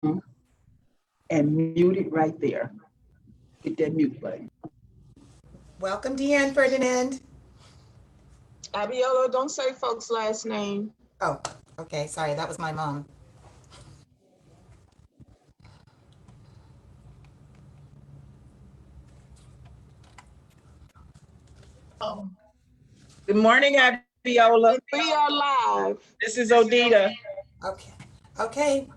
and mute it right there. Hit that mute button. Welcome, Deanne Ferdinand. Abiola, don't say folks' last name. Oh, okay. Sorry, that was my mom. Good morning, Abiola. We are live. This is Odita. Okay. Okay.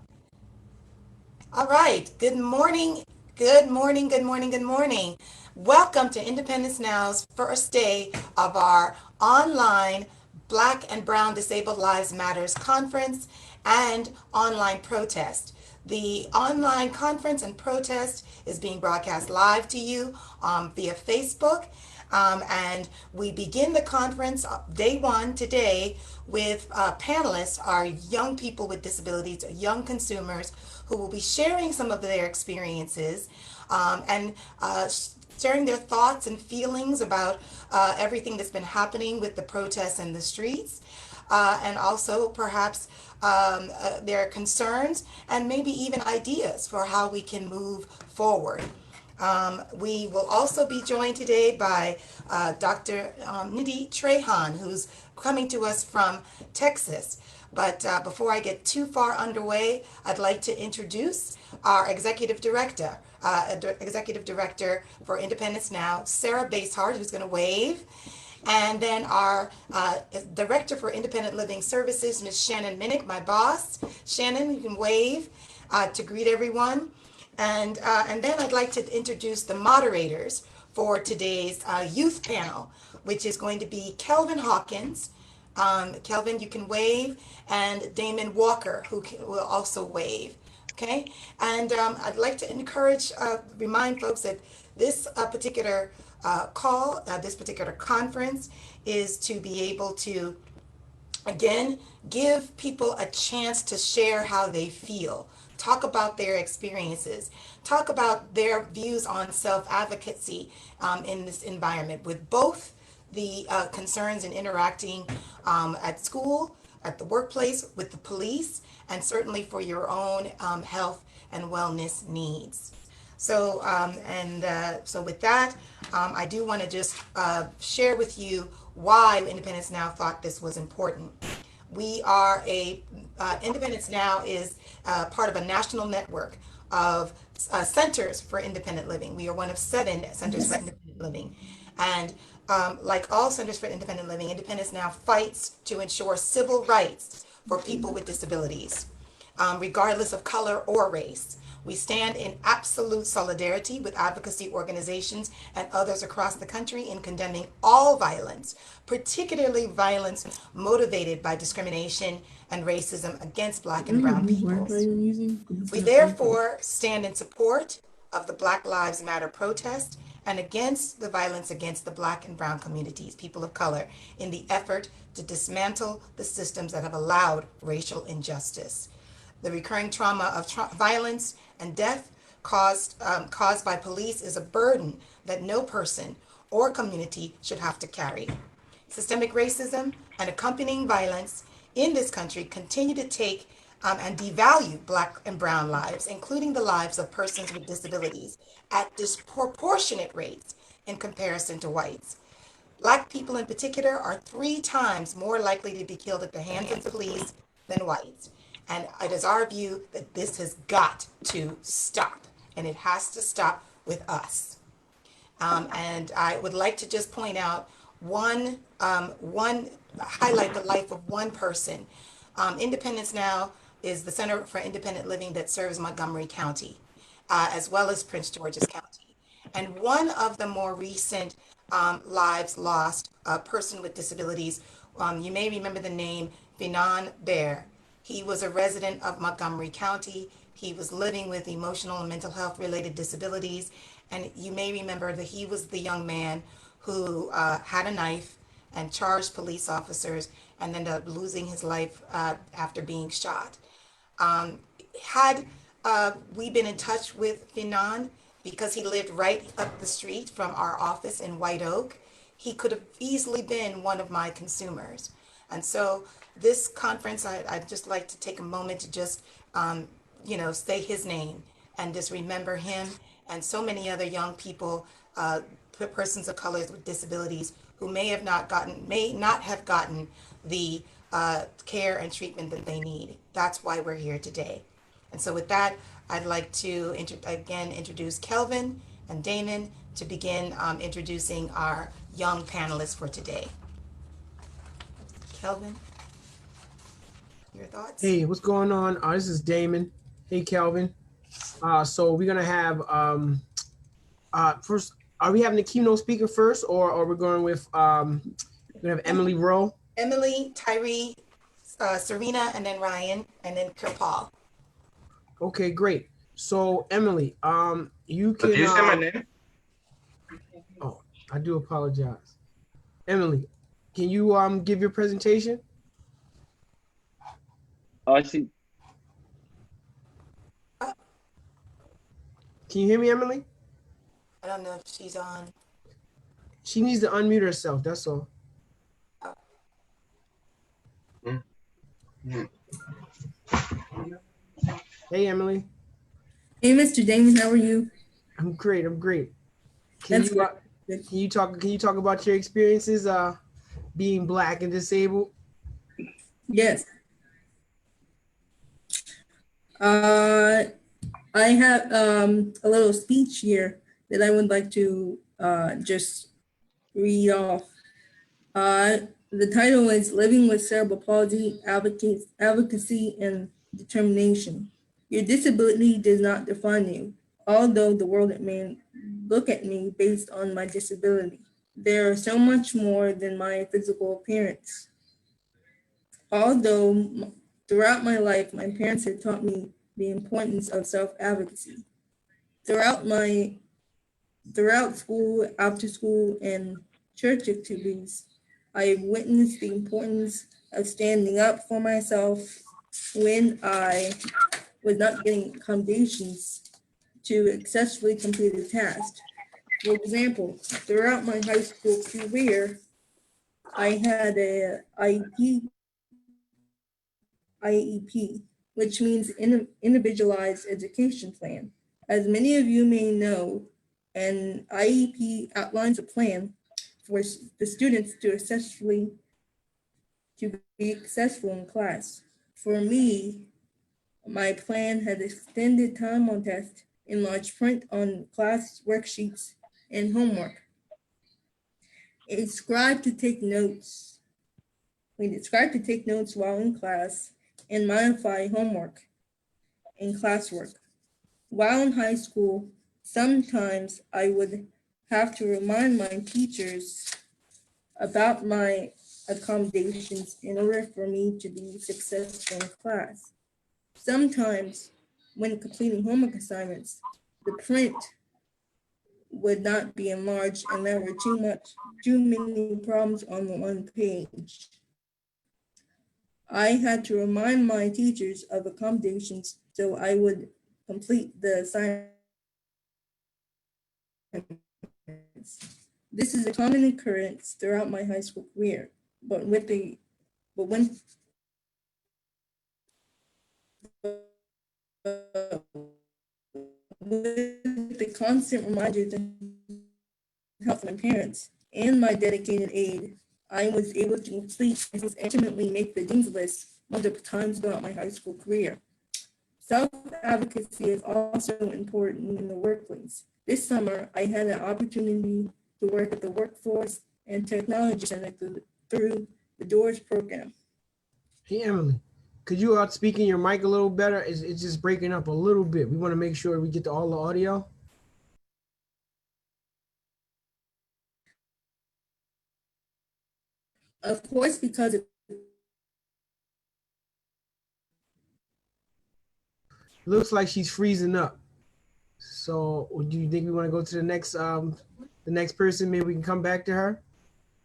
All right. Good morning. Good morning. Good morning. Good morning. Welcome to Independence Now's first day of our online Black and Brown Disabled Lives Matters conference and online protest. The online conference and protest is being broadcast live to you via Facebook. And we begin the conference day one today with panelists, our young people with disabilities, young consumers who will be sharing some of their experiences and sharing their thoughts and feelings about everything that's been happening with the protests in the streets, and also perhaps their concerns and maybe even ideas for how we can move forward. We will also be joined today by Dr. Nidhi Trehan, who's coming to us from Texas. But before I get too far underway, I'd like to introduce our Executive Director for Independence Now, Sarah Basehart, who's going to wave. And then our Director for Independent Living Services, Ms. Shannon Minnick, my boss. Shannon, you can wave to greet everyone. And then I'd like to introduce the moderators for today's youth panel, which is going to be Kelvin Hawkins. Kelvin, you can wave, and Damon Walker, who will also wave. Okay, and I'd like to remind folks that this particular this particular conference is to be able to again, give people a chance to share how they feel, talk about their experiences, talk about their views on self advocacy in this environment with both the concerns in interacting at school, at the workplace, with the police, and certainly for your own health and wellness needs. So with that, I do want to just share with you why Independence Now thought this was important. We are Independence Now is part of a national network of centers for independent living. We are one of 7 centers for independent living. And like all centers for independent living, Independence Now fights to ensure civil rights for people with disabilities, regardless of color or race. We stand in absolute solidarity with advocacy organizations and others across the country in condemning all violence, particularly violence motivated by discrimination and racism against Black and Brown peoples. We therefore stand in support of the Black Lives Matter protest and against the violence against the Black and Brown communities, people of color, in the effort to dismantle the systems that have allowed racial injustice. The recurring trauma of violence and death caused by police is a burden that no person or community should have to carry. Systemic racism and accompanying violence in this country continue to take and devalue Black and Brown lives, including the lives of persons with disabilities, at disproportionate rates in comparison to whites. Black people in particular are 3 times more likely to be killed at the hands of police than whites. And it is our view that this has got to stop, and it has to stop with us. And I would like to just point out highlight the life of one person. Independence Now is the Center for Independent Living that serves Montgomery County, as well as Prince George's County. And one of the more recent lives lost, a person with disabilities, you may remember the name Finan Bear. He was a resident of Montgomery County. He was living with emotional and mental health related disabilities. And you may remember that he was the young man who had a knife and charged police officers and ended up losing his life after being shot. Had we been in touch with Finan, because he lived right up the street from our office in White Oak, he could have easily been one of my consumers. And so this conference, I'd just like to take a moment to just say his name and just remember him and so many other young people, persons of colors with disabilities who may not have gotten the care and treatment that they need. That's why we're here today. And so with that, I'd like to again introduce Kelvin and Damon to begin introducing our young panelists for today. Kelvin, your thoughts? Hey, what's going on? This is Damon. Hey, Kelvin. So we're gonna have first. Are we having the keynote speaker first, or are we going with we're gonna have Emily Rowe? Emily, Tyree, Serena, and then Ryan, and then Kirpal. Okay, great. So Emily, you can. Did you say my name? Oh, I do apologize. Emily, can you give your presentation? Oh, I see. Can you hear me, Emily? I don't know if she's on. She needs to unmute herself. That's all. Hey, Emily. Hey, Mr. Damon, how are you? I'm great. I'm great. Can That's you good. can you talk about your experiences being Black and disabled? Yes. I have a little speech here that I would like to just read off. The title is Living with Cerebral Palsy, Advocacy and Determination. Your disability does not define you, although the world may look at me based on my disability. There are so much more than my physical appearance. Although throughout my life, my parents have taught me the importance of self-advocacy. Throughout school, after school, and church activities, I have witnessed the importance of standing up for myself when I was not getting accommodations to successfully complete a task. For example, throughout my high school career, I had a IEP, which means Individualized Education Plan. As many of you may know, an IEP outlines a plan for the students to be successful in class. For me, my plan had extended time on test in large print on class worksheets and homework. We described to take notes while in class and modify homework and classwork. While in high school, sometimes I would have to remind my teachers about my accommodations in order for me to be successful in class. Sometimes when completing homework assignments, the print would not be enlarged and there were too many problems on the one page. I had to remind my teachers of accommodations so I would complete the assignments. This is a common occurrence throughout my high school career, but when with the constant reminders and help from my parents and my dedicated aide, I was able to complete and ultimately make the dean's list multiple times throughout my high school career. Self-advocacy is also important in the workplace. This summer, I had an opportunity to work at the Workforce and Technology Center through the DOORS program. Hey, Emily, could you speak in your mic a little better? It's just breaking up a little bit. We want to make sure we get to all the audio. Of course, because Looks like she's freezing up. So do you think we want to go to the next person? Maybe we can come back to her.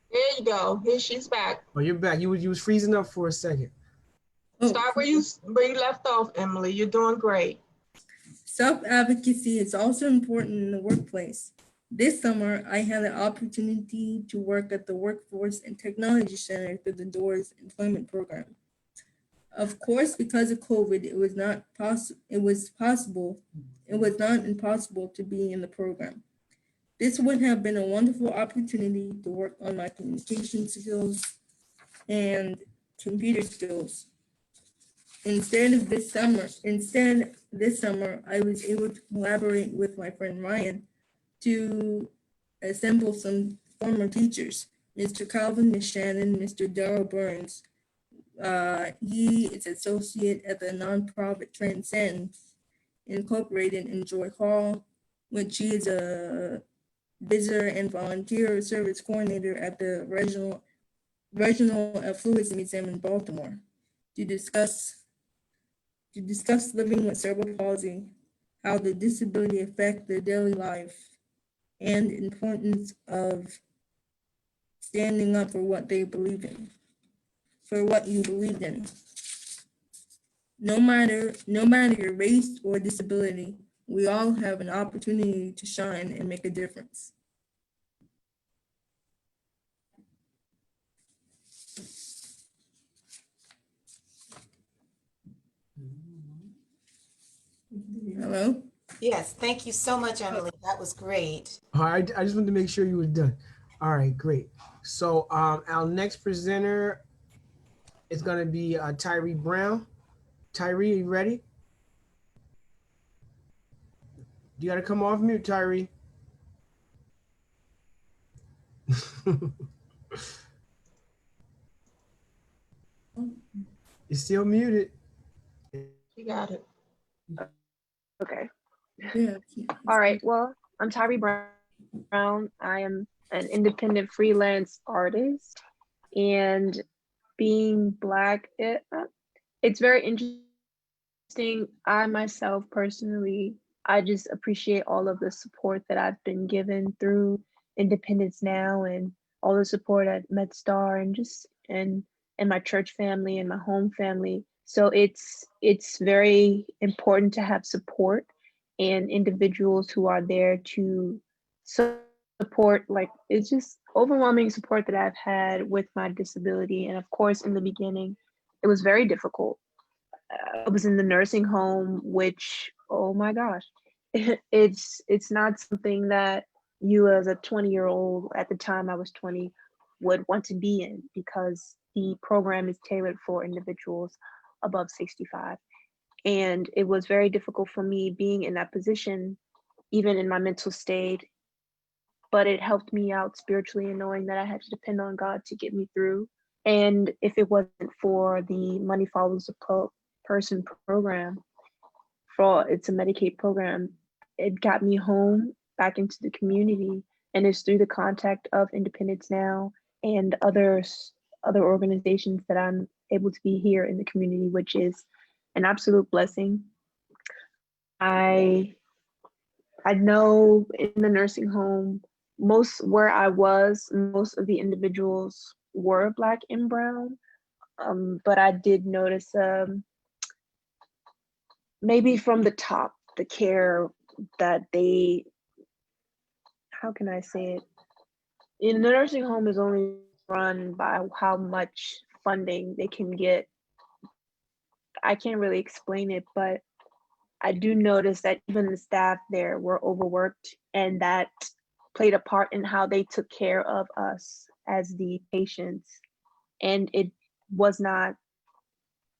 There you go. Here she's back. Oh, you're back. You was freezing up for a second. Start where you left off, Emily. You're doing great. self-advocacy is also important in the workplace. This summer, I had an opportunity to work at the Workforce and Technology Center through the DOORS employment program. Of course, because of COVID, it was not impossible to be in the program. This would have been a wonderful opportunity to work on my communication skills and computer skills. Instead, this summer, I was able to collaborate with my friend Ryan to assemble some former teachers, Mr. Calvin, Ms. Shannon, Mr. Darrell Burns. He is associate at the nonprofit Transcends Incorporated in Joy Hall, which he is a visitor and volunteer service coordinator at the Regional Fluids Museum in Baltimore to discuss living with cerebral palsy, how the disability affects their daily life, and importance of standing up for what they believe in, for what you believe in. No matter your race or disability, we all have an opportunity to shine and make a difference. Hello? Yes, thank you so much, Emily. That was great. All right, I just wanted to make sure you were done. All right, great. So our next presenter is going to be Tyree Brown. Tyree, are you ready? You got to come off mute, Tyree. You're still muted. You got it. Okay. Yeah. All right. Well, I'm Tyree Brown. I am an independent freelance artist, and being Black, it's very interesting. I myself personally, I just appreciate all of the support that I've been given through Independence Now and all the support at MedStar and just and my church family and my home family. So it's very important to have support and individuals who are there to support. Like, it's just overwhelming support that I've had with my disability. And of course, in the beginning, it was very difficult. I was in the nursing home, which, oh my gosh, it's not something that you as a 20-year-old, at the time I was 20, would want to be in, because the program is tailored for individuals above 65. And it was very difficult for me being in that position, even in my mental state. But it helped me out spiritually, and knowing that I had to depend on God to get me through. And if it wasn't for the Money Follows the Person program, it's a Medicaid program, it got me home, back into the community. And it's through the contact of Independence Now and other organizations that I'm able to be here in the community, which is an absolute blessing. I know in the nursing home, most of the individuals were Black and brown, but I did notice maybe from the top, the care that how can I say it? In the nursing home is only run by how much funding they can get. I can't really explain it, but I do notice that even the staff there were overworked, and that played a part in how they took care of us as the patients. And it was not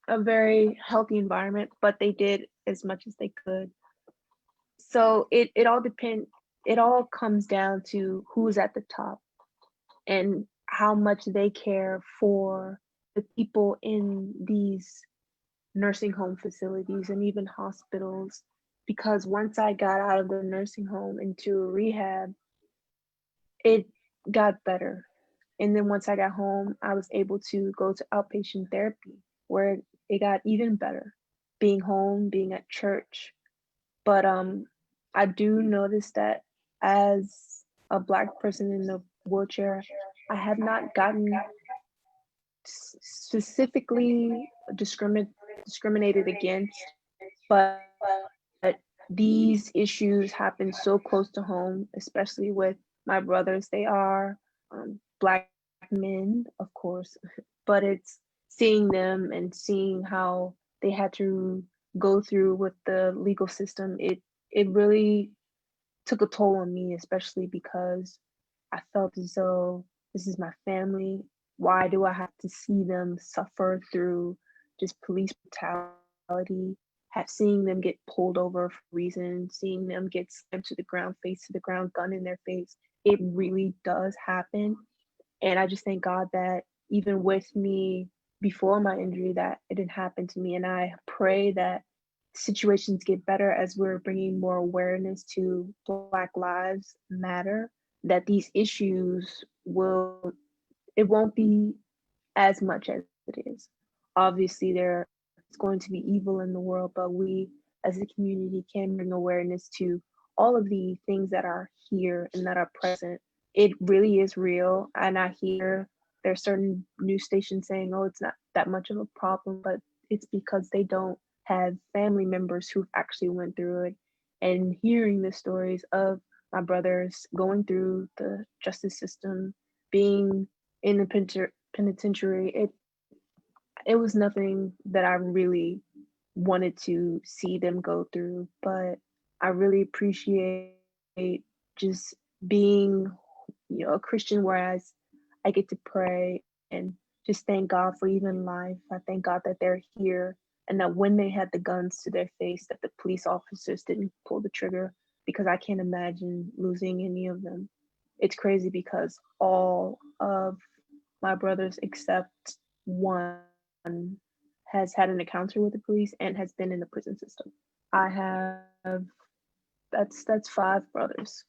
a very healthy environment, but they did as much as they could. So it all comes down to who's at the top and how much they care for the people in these nursing home facilities and even hospitals. Because once I got out of the nursing home into rehab, it got better. And then once I got home, I was able to go to outpatient therapy, where it got even better, being home, being at church. But I do notice that as a Black person in a wheelchair, I have not gotten specifically discriminated against, but these issues happen so close to home, especially with my brothers. They are Black men, of course, but seeing them and seeing how they had to go through with the legal system, it really took a toll on me, especially because I felt as though this is my family. Why do I have to see them suffer through just police brutality? Seeing them get pulled over for reason, seeing them get slammed to the ground, face to the ground, gun in their face. It really does happen. And I just thank God that even with me before my injury, that it didn't happen to me. And I pray that situations get better as we're bringing more awareness to Black Lives Matter, that these issues it won't be as much as it is. Obviously, there's going to be evil in the world, but we as a community can bring awareness to all of the things that are here and that are present. It really is real. And I hear there's certain news stations saying, oh, it's not that much of a problem, but it's because they don't have family members who've actually went through it. And hearing the stories of my brothers going through the justice system, being in the penitentiary, it was nothing that I really wanted to see them go through, but I really appreciate just being, a Christian, whereas I get to pray and just thank God for even life. I thank God that they're here and that when they had the guns to their face, that the police officers didn't pull the trigger, because I can't imagine losing any of them. It's crazy because all of my brothers except one has had an encounter with the police and has been in the prison system. I have that's 5 brothers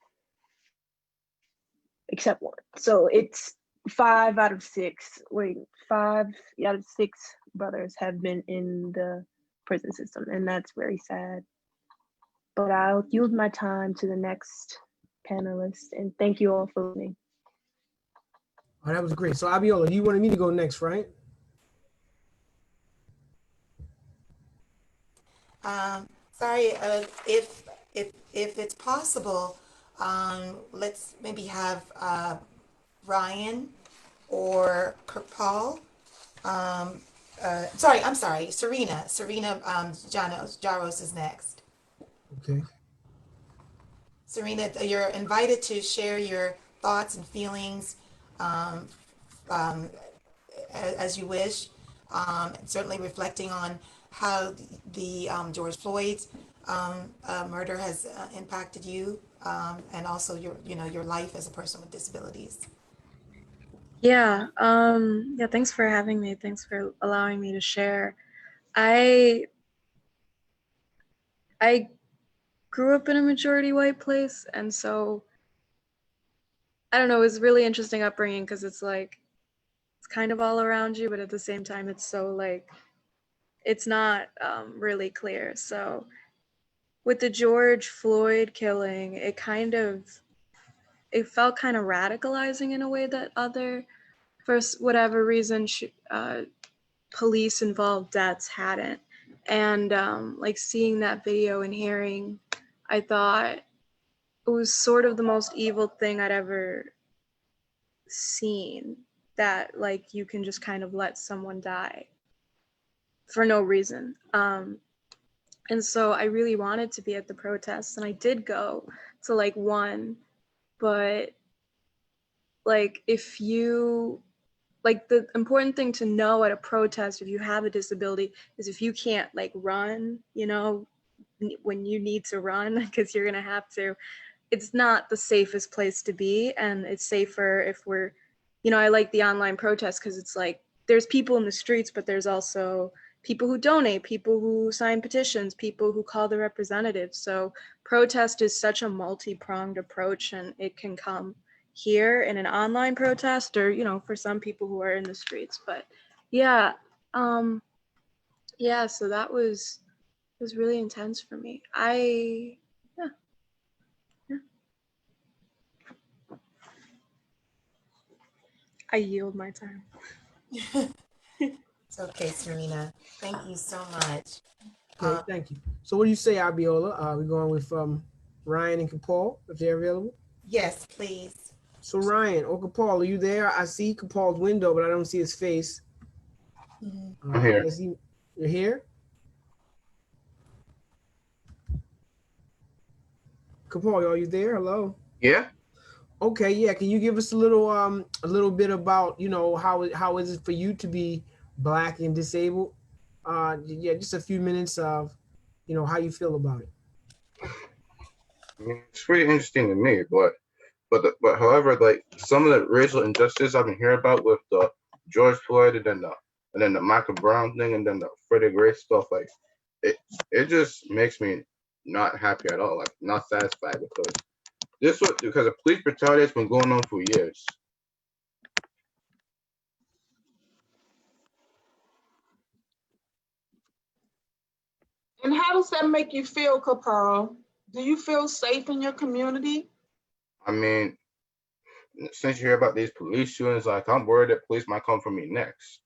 except one. So it's 5 out of 6. Wait, 5 out of 6 brothers have been in the prison system, and that's very sad. But I'll yield my time to the next panelist, and thank you all for listening. Oh, that was great. So Abiola, you wanted me to go next, right? Sorry, if it's possible, let's maybe have Ryan or Kirpal. I'm sorry, Serena. Jaros is next. Okay. Serena, you're invited to share your thoughts and feelings as you wish. Certainly reflecting on how the George Floyd's murder has impacted you, and also your life as a person with disabilities. Yeah, thanks for having me. Thanks for allowing me to share. I grew up in a majority white place, and so I don't know, it was really interesting upbringing because it's like it's kind of all around you, but at the same time it's so like it's not really clear. So with the George Floyd killing, it felt kind of radicalizing in a way that other, for whatever reason, police involved deaths hadn't. And like seeing that video and hearing, I thought it was sort of the most evil thing I'd ever seen, that like you can just kind of let someone die for no reason. And so I really wanted to be at the protests, and I did go to like one, but like the important thing to know at a protest if you have a disability is if you can't like run, when you need to run, because you're gonna have to, it's not the safest place to be. And it's safer if we're, I like the online protests because it's like there's people in the streets, but there's also people who donate, people who sign petitions, people who call the representatives. So protest is such a multi-pronged approach, and it can come here in an online protest or, for some people who are in the streets. But yeah, so that was really intense for me. I yield my time. It's okay, Serena. Thank you so much. Okay, thank you. So what do you say, Abiola? We're going with Ryan and Kapal, if they're available. Yes, please. So Ryan or Kapal, are you there? I see Kapal's window, but I don't see his face. Mhm. I'm here. Let's see. You're here? Kapol, are you there? Hello? Yeah. Okay, yeah. Can you give us a little bit about, you know, how is it for you to be Black and disabled? Yeah, just a few minutes of, you know, how you feel about it. I mean, it's pretty interesting to me, but however, like some of the racial injustice I've been hearing about with the George Floyd and then the Michael Brown thing and then the Freddie Gray stuff, like it just makes me not happy at all, like not satisfied because the police brutality has been going on for years. And how does that make you feel, Kapal? Do you feel safe in your community? I mean, since you hear about these police shootings, like I'm worried that police might come for me next.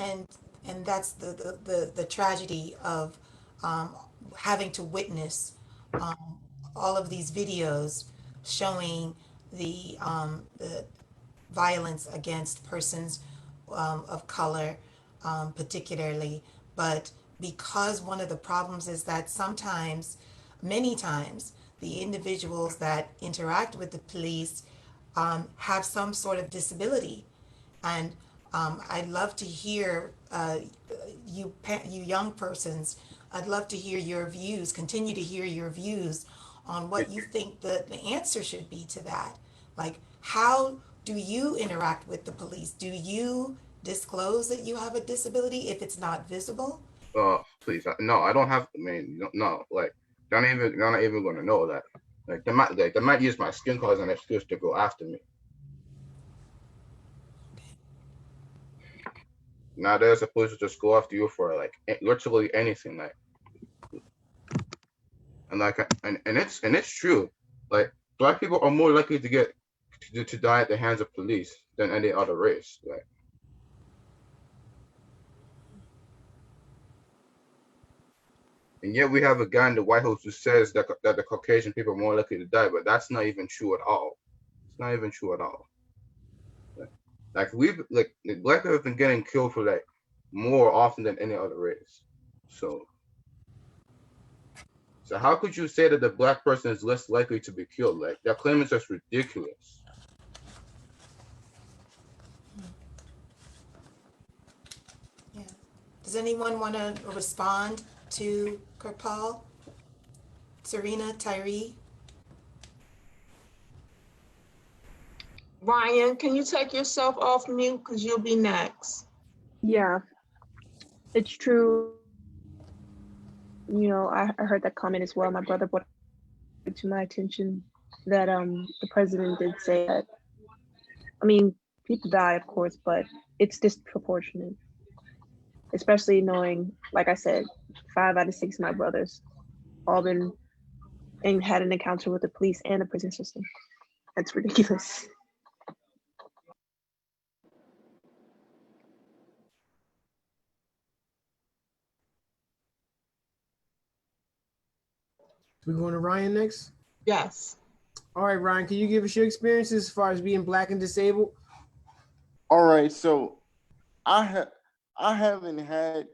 and and that's the tragedy of having to witness um, all of these videos showing the violence against persons of color, particularly. But because one of the problems is that sometimes, many times, the individuals that interact with the police have some sort of disability. And I'd love to hear you young persons, I'd love to hear your views, continue to hear your views on what you think the answer should be to that. Like, how do you interact with the police? Do you disclose that you have a disability if it's not visible? Please, no, I don't have. I mean, no, like they're not even gonna know that. Like they might use my skin color as an excuse to go after me. Now they're supposed to just go after you for like literally anything, like and it's true. Like Black people are more likely to get to die at the hands of police than any other race. Like and yet we have a guy in the White House who says that the Caucasian people are more likely to die, but that's not even true at all. It's not even true at all. Like Black people have been getting killed for like more often than any other race. So how could you say that the Black person is less likely to be killed? Like that claim is just ridiculous. Yeah. Does anyone want to respond to Kirpal? Serena, Tyree? Ryan, can you take yourself off mute because you'll be next? Yeah, it's true. You know, I heard that comment as well. My brother brought it to my attention that the president did say that. I mean, people die, of course, but it's disproportionate. Especially knowing, like I said, 5 out of 6 of my brothers all been and had an encounter with the police and the prison system. That's ridiculous. We going to Ryan next? Yes. All right, Ryan, can you give us your experiences as far as being Black and disabled? All right, so I haven't had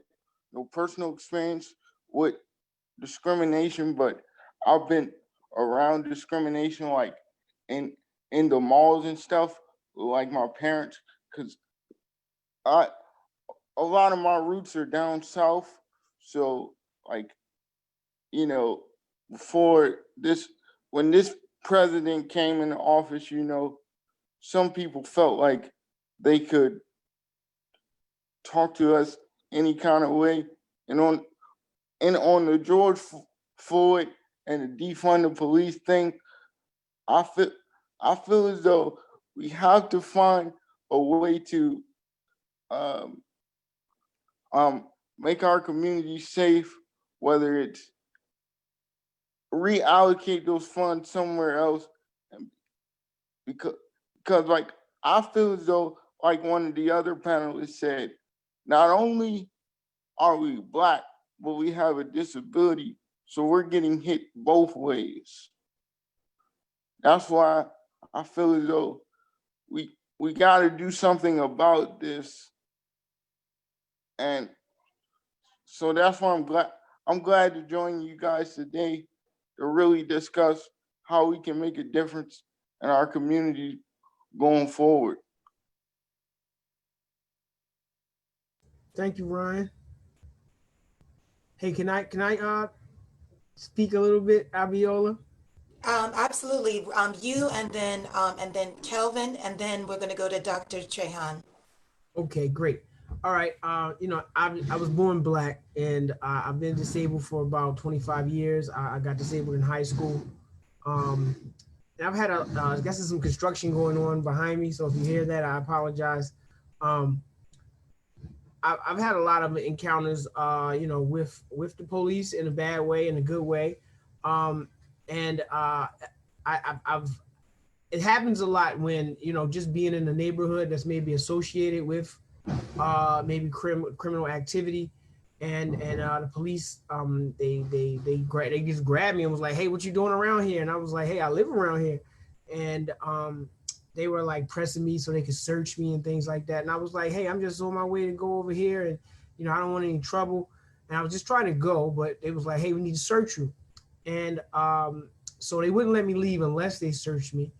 no personal experience with discrimination, but I've been around discrimination, like in the malls and stuff, like my parents, because a lot of my roots are down south, so like you know, before this, when this president came into office, some people felt like they could talk to us any kind of way. And on the George Floyd and the defund the police thing, I feel as though we have to find a way to make our community safe, whether it's reallocate those funds somewhere else, because like I feel as though, like one of the other panelists said, not only are we Black, but we have a disability, so we're getting hit both ways. That's why I feel as though we got to do something about this, and so that's why I'm glad to join you guys today to really discuss how we can make a difference in our community going forward. Thank you, Ryan. Hey, can I speak a little bit, Abiola? Absolutely. You and then Kelvin, and then we're going to go to Dr. Trehan. Okay, great. All right. I was born Black, and I've been disabled for about 25 years. I got disabled in high school. And I've had I guess there's some construction going on behind me. So if you hear that, I apologize. I've had a lot of encounters, with the police in a bad way, in a good way. It happens a lot when, just being in a neighborhood that's maybe associated with maybe criminal activity, and the police, they just grabbed me and was like, "Hey, what you doing around here?" And I was like, "Hey, I live around here." And they were like pressing me so they could search me and things like that. And I was like, "Hey, I'm just on my way to go over here, and I don't want any trouble." And I was just trying to go, but they was like, "Hey, we need to search you." And so they wouldn't let me leave unless they searched me.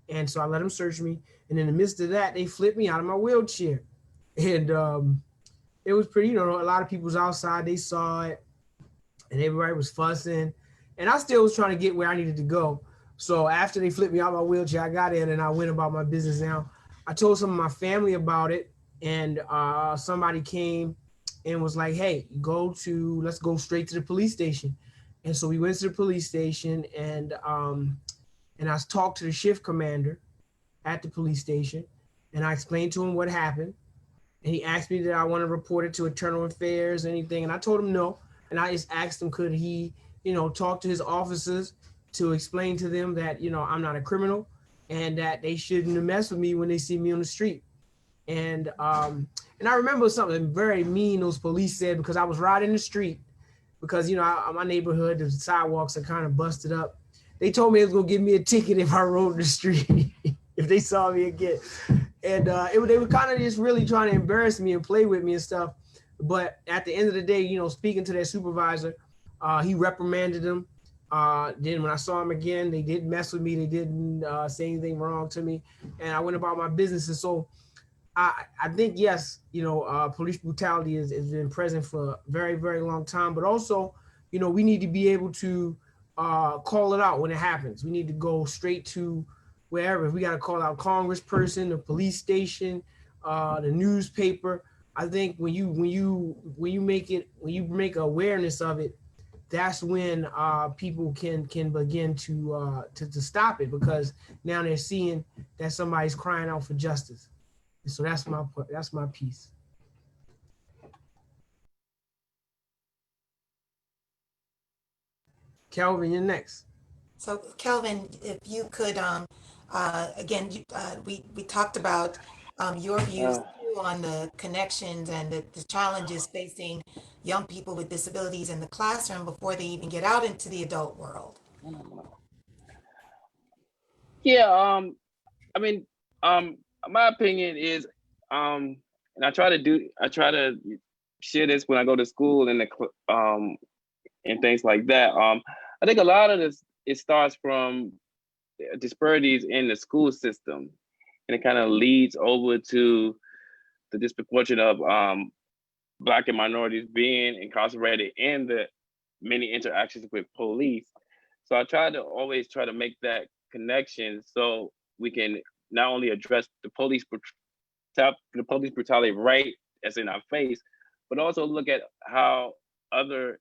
And so I let them search me. And in the midst of that, they flipped me out of my wheelchair. And it was pretty, a lot of people was outside, they saw it, and everybody was fussing. And I still was trying to get where I needed to go. So after they flipped me out of my wheelchair, I got in and I went about my business now. I told some of my family about it, and somebody came and was like, "Hey, let's go straight to the police station." And so we went to the police station, and I talked to the shift commander at the police station, and I explained to him what happened. And he asked me, did I want to report it to Internal Affairs or anything? And I told him no. And I just asked him, could he, talk to his officers to explain to them that, I'm not a criminal and that they shouldn't mess with me when they see me on the street. And I remember something very mean those police said, because I was riding the street, because, my neighborhood, the sidewalks are kind of busted up. They told me it was going to give me a ticket if I rode the street, if they saw me again. And they were kind of just really trying to embarrass me and play with me and stuff. But at the end of the day, speaking to their supervisor, he reprimanded them. Then when I saw him again, they didn't mess with me. They didn't say anything wrong to me. And I went about my business. And so I think, yes, police brutality has been present for a very, very long time. But also, we need to be able to call it out when it happens. We need to go straight to wherever. If we got to call out congressperson, the police station, the newspaper. I think when you make awareness of it, that's when people can begin to stop it, because now they're seeing that somebody's crying out for justice. And so that's my piece. Kelvin, you're next. So Kelvin, if you could, again, we talked about your views too on the connections and the challenges facing young people with disabilities in the classroom before they even get out into the adult world. Yeah, my opinion is, and I try to share this when I go to school and and things like that. I think a lot of this, it starts from disparities in the school system, and it kind of leads over to the disproportion of Black and minorities being incarcerated and the many interactions with police. So I always try to make that connection so we can not only address the police brutality right as in our face, but also look at how other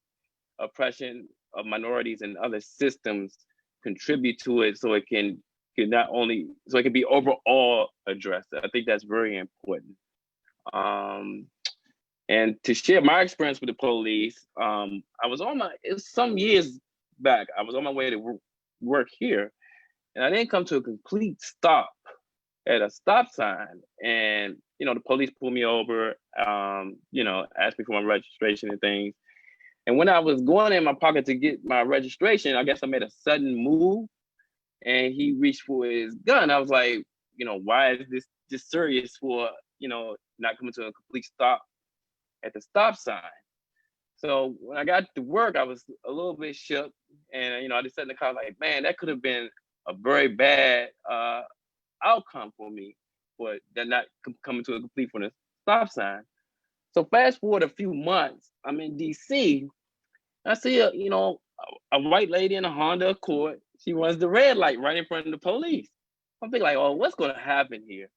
oppression of minorities and other systems contribute to it, so it can be overall addressed. I think that's very important. And to share my experience with the police, some years back, I was on my way to work here, and I didn't come to a complete stop at a stop sign. And, the police pulled me over, asked me for my registration and things. And when I was going in my pocket to get my registration, I guess I made a sudden move. and he reached for his gun. I was like, you know, why is this serious for, you know, not coming to a complete stop at the stop sign? So when I got to work, I was a little bit shook, and you know, I just sat in the car like, man, that could have been a very bad outcome for me, for that not coming to a complete for the stop sign. So fast forward a few months, I'm in DC. I see a white lady in a Honda Accord. She runs the red light right in front of the police. I'm thinking like, oh, what's gonna happen here?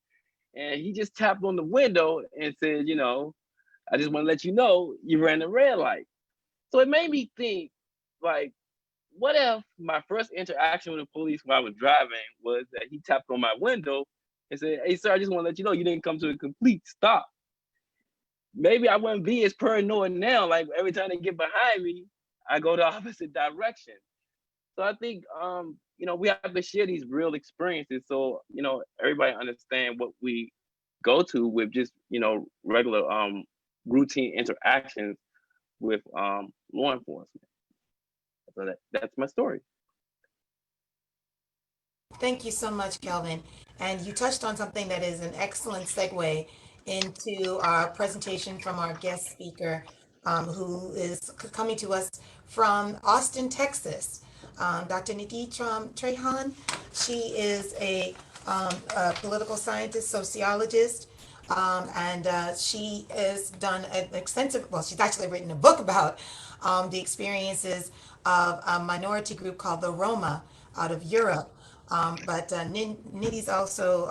And he just tapped on the window and said, you know, I just want to let you know you ran the red light. So it made me think, like, what if my first interaction with the police when I was driving was that he tapped on my window and said, hey, sir, I just want to let you know you didn't come to a complete stop. Maybe I wouldn't be as paranoid now. Like every time they get behind me, I go the opposite direction. So I think, you know, we have to share these real experiences so, you know, everybody understand what we go to with just, you know, regular routine interactions with law enforcement. So that's my story. Thank you so much, Kelvin. And you touched on something that is an excellent segue into our presentation from our guest speaker, who is coming to us from Austin, Texas. Dr. Nikki Trahan. She is a political scientist, sociologist, and she has done an extensive, well, she's actually written a book about the experiences of a minority group called the Roma out of Europe. But Nidhi's also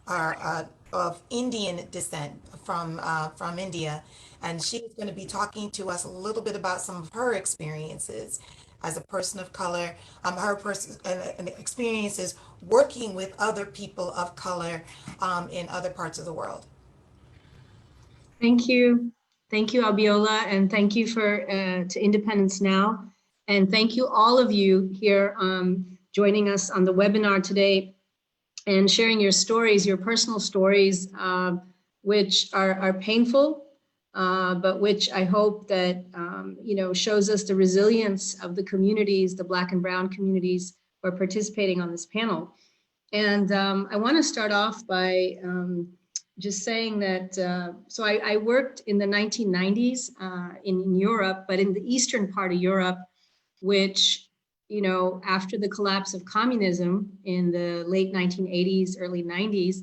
are of Indian descent from India, and she's going to be talking to us a little bit about some of her experiences as a person of color, her experiences working with other people of color in other parts of the world. Thank you. Thank you, Abiola, and thank you to Independence Now. And thank you all of you here joining us on the webinar today and sharing your stories, your personal stories, which are painful, but which I hope that, you know, shows us the resilience of the communities, the Black and Brown communities who are participating on this panel. And I want to start off by just saying that, so I worked in the 1990s in Europe, but in the eastern part of Europe, which, you know, after the collapse of communism in the late 1980s, early 90s,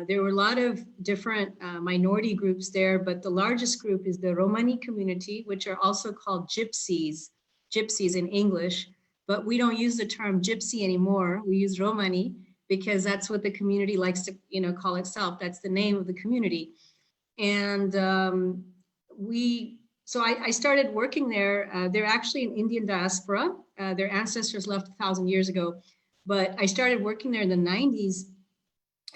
there were a lot of different minority groups there, but the largest group is the Romani community, which are also called gypsies in English, but we don't use the term gypsy anymore. We use Romani because that's what the community likes to, you know, call itself. That's the name of the community. And so I started working there. They're actually an Indian diaspora. Their ancestors left 1,000 years ago, but I started working there in the 90s.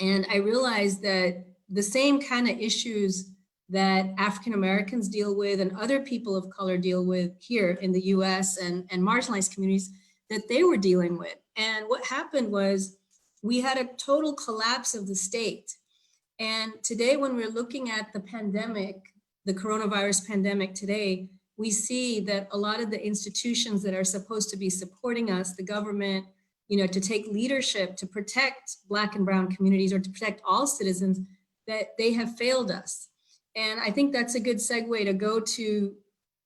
And I realized that the same kind of issues that African Americans deal with and other people of color deal with here in the US and marginalized communities, that they were dealing with. And what happened was we had a total collapse of the state. And today, when we're looking at the pandemic, the coronavirus pandemic today, we see that a lot of the institutions that are supposed to be supporting us, the government, you know, to take leadership to protect Black and Brown communities or to protect all citizens, that they have failed us. And I think that's a good segue to go to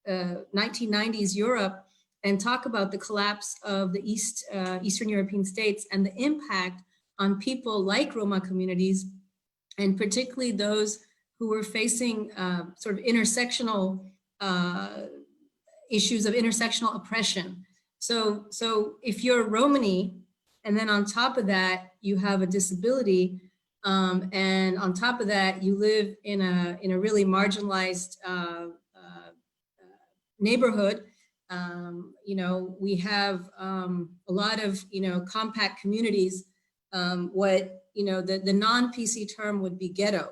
1990s Europe and talk about the collapse of the Eastern European states and the impact on people like Roma communities, and particularly those who were facing sort of intersectional issues of intersectional oppression. So if you're Romani, and then on top of that, you have a disability, and on top of that, you live in a really marginalized neighborhood. You know, we have a lot of, you know, compact communities. What, you know, the non-PC term would be ghetto.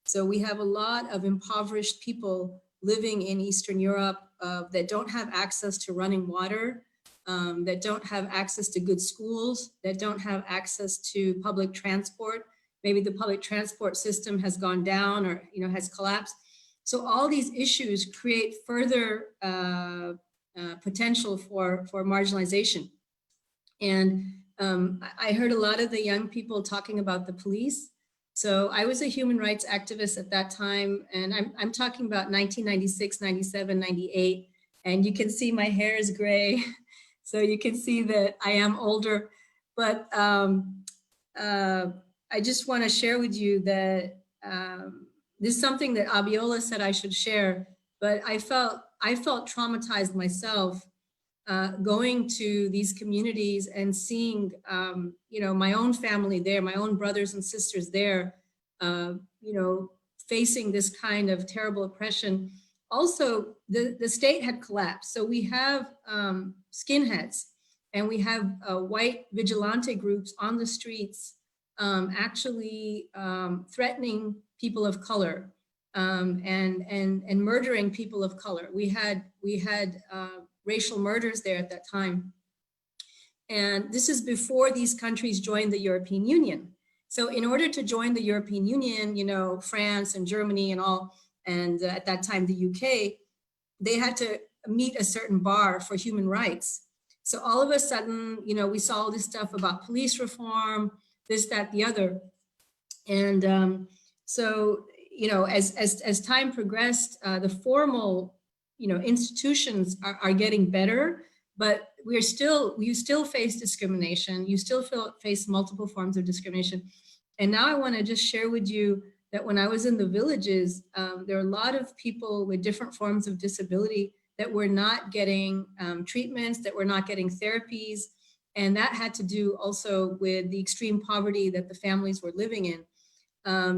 So we have a lot of impoverished people living in Eastern Europe that don't have access to running water, that don't have access to good schools, that don't have access to public transport. Maybe the public transport system has gone down or, you know, has collapsed. So all these issues create further potential for marginalization. And I heard a lot of the young people talking about the police. So I was a human rights activist at that time, and I'm talking about 1996, 97, 98, and you can see my hair is gray. So you can see that I am older, but I just want to share with you that this is something that Abiola said I should share, but I felt traumatized myself going to these communities and seeing, you know, my own family there, my own brothers and sisters there, you know, facing this kind of terrible oppression. Also, the state had collapsed. So we have skinheads and we have white vigilante groups on the streets actually threatening people of color and murdering people of color. We had racial murders there at that time. And this is before these countries joined the European Union. So in order to join the European Union, you know, France and Germany and all, and at that time, the UK, they had to meet a certain bar for human rights. So all of a sudden, you know, we saw all this stuff about police reform, this, that, the other. And so, you know, as time progressed, the formal, you know, institutions are getting better, but you still face discrimination. You still face multiple forms of discrimination. And now I want to just share with you that when I was in the villages, there are a lot of people with different forms of disability that were not getting treatments, that were not getting therapies. And that had to do also with the extreme poverty that the families were living in.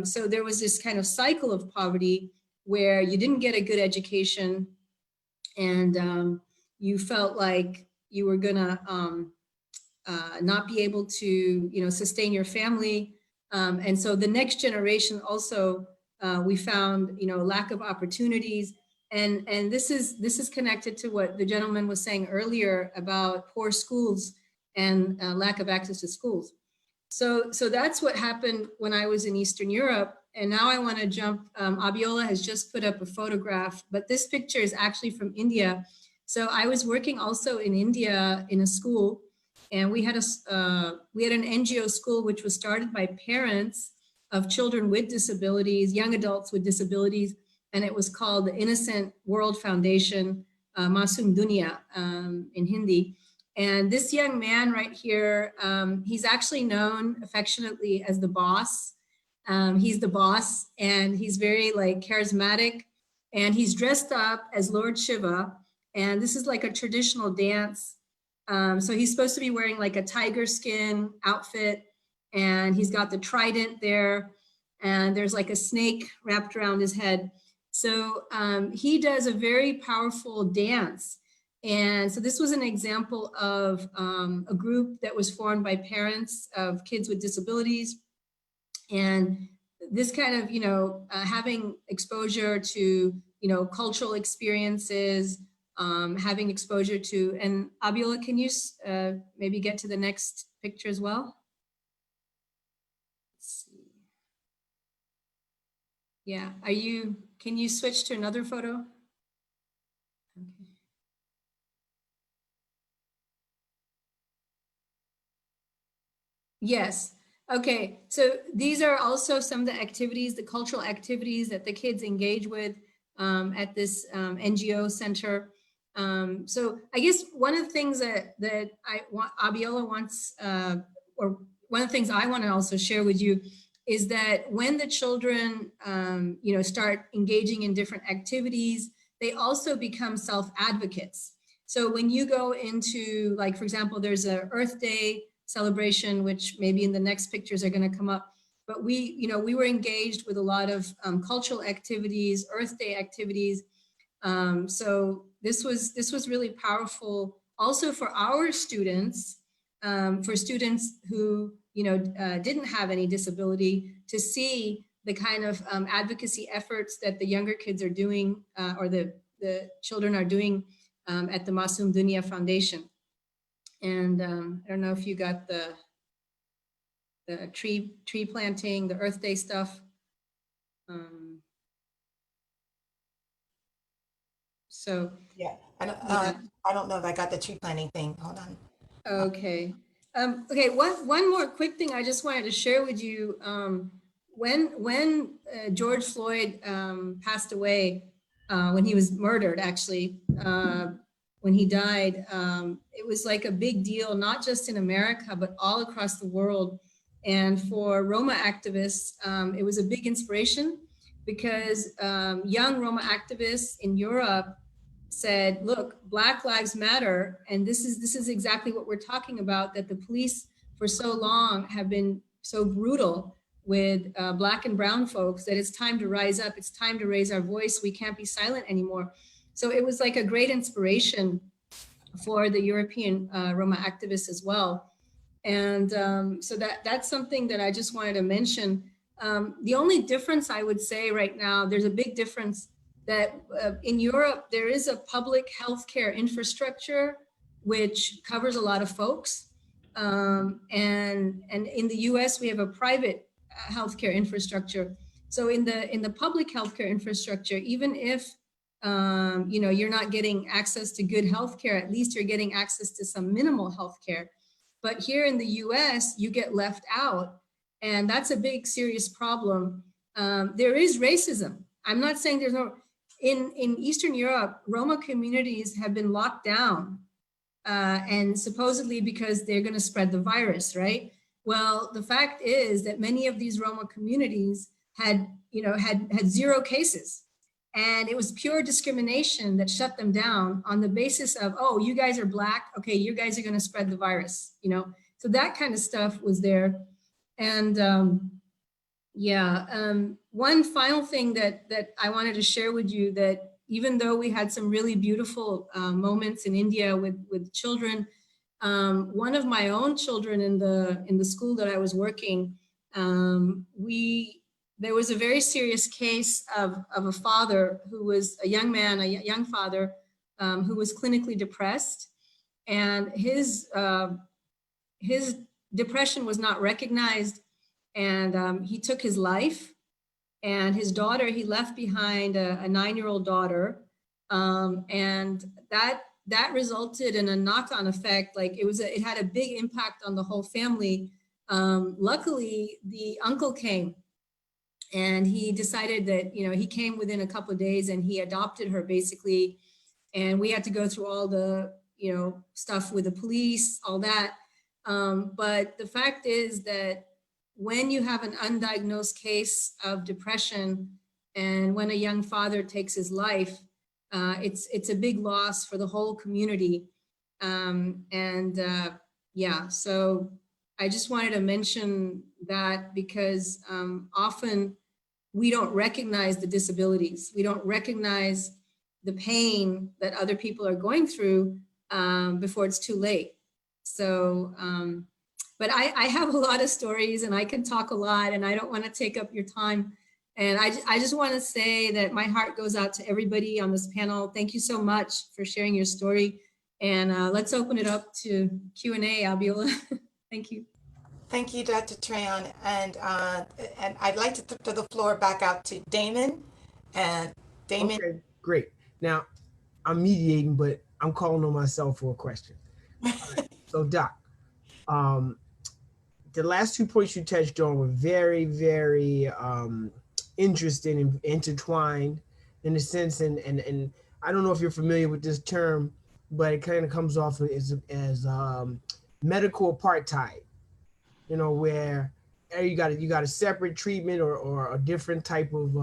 So there was this kind of cycle of poverty where you didn't get a good education and you felt like you were gonna not be able to, you know, sustain your family. And so the next generation also, we found, you know, lack of opportunities. And this is connected to what the gentleman was saying earlier about poor schools and lack of access to schools. So that's what happened when I was in Eastern Europe. And now I want to jump, Abiola has just put up a photograph, but this picture is actually from India. So I was working also in India in a school, and we had an NGO school which was started by parents of children with disabilities, young adults with disabilities, and it was called the Innocent World Foundation, Masoom Dunia in Hindi. And this young man right here, he's actually known affectionately as the boss. He's the boss, and he's very like charismatic, and he's dressed up as Lord Shiva. And this is like a traditional dance. So he's supposed to be wearing like a tiger skin outfit, and he's got the trident there, and there's like a snake wrapped around his head. So he does a very powerful dance. And so this was an example of a group that was formed by parents of kids with disabilities. And this kind of, you know, having exposure to, you know, cultural experiences, having exposure to, and Abiola, can you maybe get to the next picture as well? Let's see. Yeah, can you switch to another photo? Okay. Yes. Okay. So these are also some of the activities, the cultural activities that the kids engage with at this NGO center. So I guess one of the things that Abiola wants, or one of the things I want to also share with you is that when the children, you know, start engaging in different activities, they also become self-advocates. So when you go into, like, for example, there's a Earth Day celebration, which maybe in the next pictures are going to come up. But we were engaged with a lot of cultural activities, Earth Day activities. So this was really powerful also for our students, for students who, you know, didn't have any disability, to see the kind of advocacy efforts that the younger kids are doing, or the children are doing at the Masoom Dunia Foundation. And I don't know if you got the tree planting, the Earth Day stuff. So yeah, I don't know if I got the tree planting thing. Hold on. Okay. Okay, one more quick thing I just wanted to share with you. When George Floyd passed away, when he was murdered, actually, when he died, it was like a big deal, not just in America, but all across the world. And for Roma activists, it was a big inspiration because young Roma activists in Europe said, look, Black Lives Matter. And this is exactly what we're talking about, that the police for so long have been so brutal with Black and brown folks that it's time to rise up. It's time to raise our voice. We can't be silent anymore. So it was like a great inspiration for the European Roma activists as well. And so that's something that I just wanted to mention. The only difference I would say right now, there's a big difference that in Europe, there is a public healthcare infrastructure which covers a lot of folks. And in the US, we have a private healthcare infrastructure. So in the public healthcare infrastructure, even if you're not getting access to good healthcare, at least you're getting access to some minimal healthcare. But here in the US, you get left out. And that's a big, serious problem. There is racism. I'm not saying there's no, in Eastern Europe, Roma communities have been locked down and supposedly because they're gonna spread the virus, right? Well, the fact is that many of these Roma communities had zero cases. And it was pure discrimination that shut them down on the basis of, oh, you guys are Black, okay, you guys are gonna spread the virus, So that kind of stuff was there. And one final thing that I wanted to share with you, that even though we had some really beautiful moments in India with children, one of my own children in the school that I was working, there was a very serious case of a father who was a young man, a young father who was clinically depressed, and his depression was not recognized, and he took his life. And his daughter, he left behind a 9-year-old daughter, and that resulted in a knock-on effect. Like it had a big impact on the whole family. Luckily, the uncle came, and he decided that he came within a couple of days, and he adopted her basically. And we had to go through all the stuff with the police, all that. But the fact is that when you have an undiagnosed case of depression and when a young father takes his life, it's a big loss for the whole community. So I just wanted to mention that because often we don't recognize the disabilities. We don't recognize the pain that other people are going through before it's too late. So, but I have a lot of stories and I can talk a lot, and I don't want to take up your time. And I just want to say that my heart goes out to everybody on this panel. Thank you so much for sharing your story. And let's open it up to Q&A, Abiola. Thank you. Thank you, Dr. Trayon. And I'd like to throw the floor back out to Damon. And Damon. Okay, great. Now, I'm mediating, but I'm calling on myself for a question. Right. So, Doc, the last 2 points you touched on were very, very interesting and intertwined in the sense, and I don't know if you're familiar with this term, but it kind of comes off as medical apartheid, where you got a separate treatment or a different type of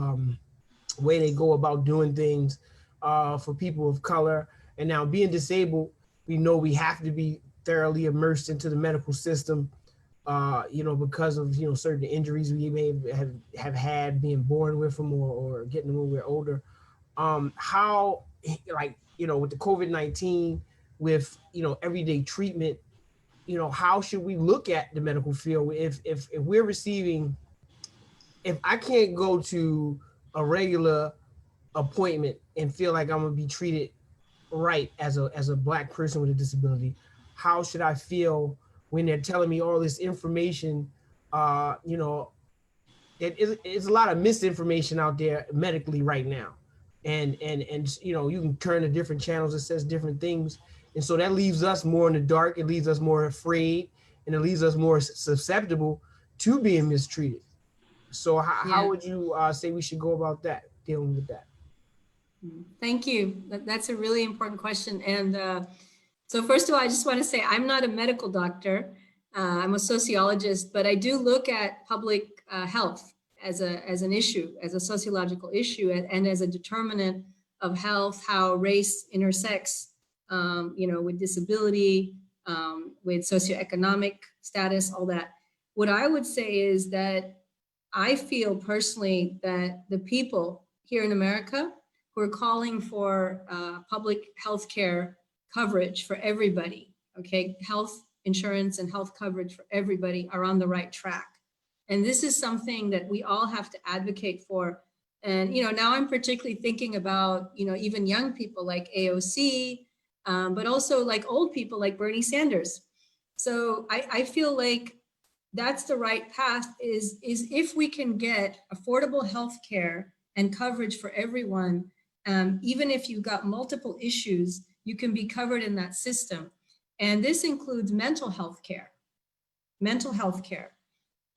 way they go about doing things for people of color. And now being disabled, we know we have to be thoroughly immersed into the medical system, because of, certain injuries we may have had being born with them or getting them when we're older. How, with the COVID-19, with, everyday treatment, how should we look at the medical field if we're receiving, if I can't go to a regular appointment and feel like I'm gonna be treated right as a Black person with a disability, how should I feel when they're telling me all this information? It's a lot of misinformation out there medically right now. And you can turn to different channels that says different things. And so that leaves us more in the dark. It leaves us more afraid. and it leaves us more susceptible to being mistreated. So how Yeah. would you say we should go about that, dealing with that? Thank you. That's a really important question. And so first of all, I just want to say I'm not a medical doctor. I'm a sociologist, but I do look at public health as an issue, as a sociological issue, and as a determinant of health, how race intersects, with disability, with socioeconomic status, all that. What I would say is that I feel personally that the people here in America who are calling for public health care coverage for everybody, okay, health insurance and health coverage for everybody, are on the right track. And this is something that we all have to advocate for. And, now I'm particularly thinking about, even young people like AOC, but also like old people like Bernie Sanders. So I feel like that's the right path is if we can get affordable health care and coverage for everyone, even if you've got multiple issues, you can be covered in that system. And this includes mental health care.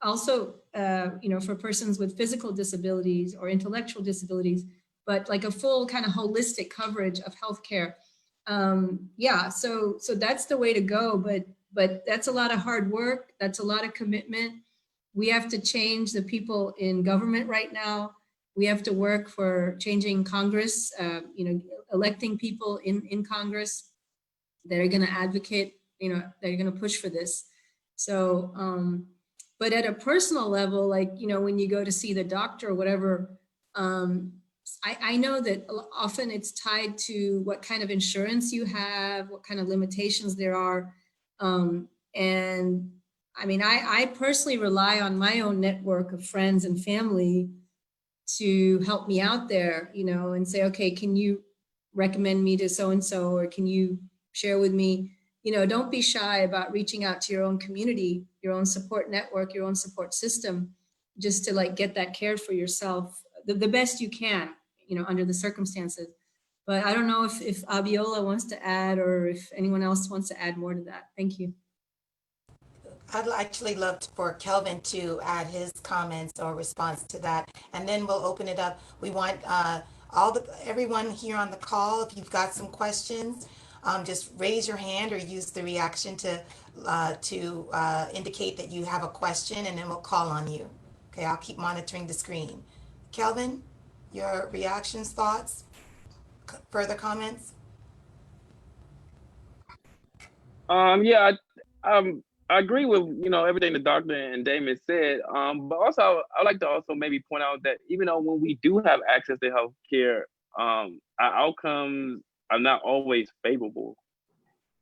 Also, for persons with physical disabilities or intellectual disabilities, but like a full kind of holistic coverage of healthcare. So that's the way to go, but that's a lot of hard work. That's a lot of commitment. We have to change the people in government right now. We have to work for changing Congress, electing people in Congress that are going to advocate, that are going to push for this. So, but at a personal level, like, when you go to see the doctor or whatever, I know that often it's tied to what kind of insurance you have, what kind of limitations there are. And I mean, I personally rely on my own network of friends and family to help me out there, and say, okay, can you recommend me to so-and-so, or can you share with me? Don't be shy about reaching out to your own community, your own support network, your own support system, just to like get that care for yourself the best you can, under the circumstances. But I don't know if Abiola wants to add, or if anyone else wants to add more to that. Thank you. I'd actually love for Kelvin to add his comments or response to that, and then we'll open it up. We want everyone here on the call, if you've got some questions, just raise your hand or use the reaction to indicate that you have a question, and then we'll call on you. Okay, I'll keep monitoring the screen. Kelvin, your reactions, thoughts, further comments? I agree with everything the doctor and Damon said. But also I'd like to also maybe point out that even though when we do have access to health care, our outcomes are not always favorable.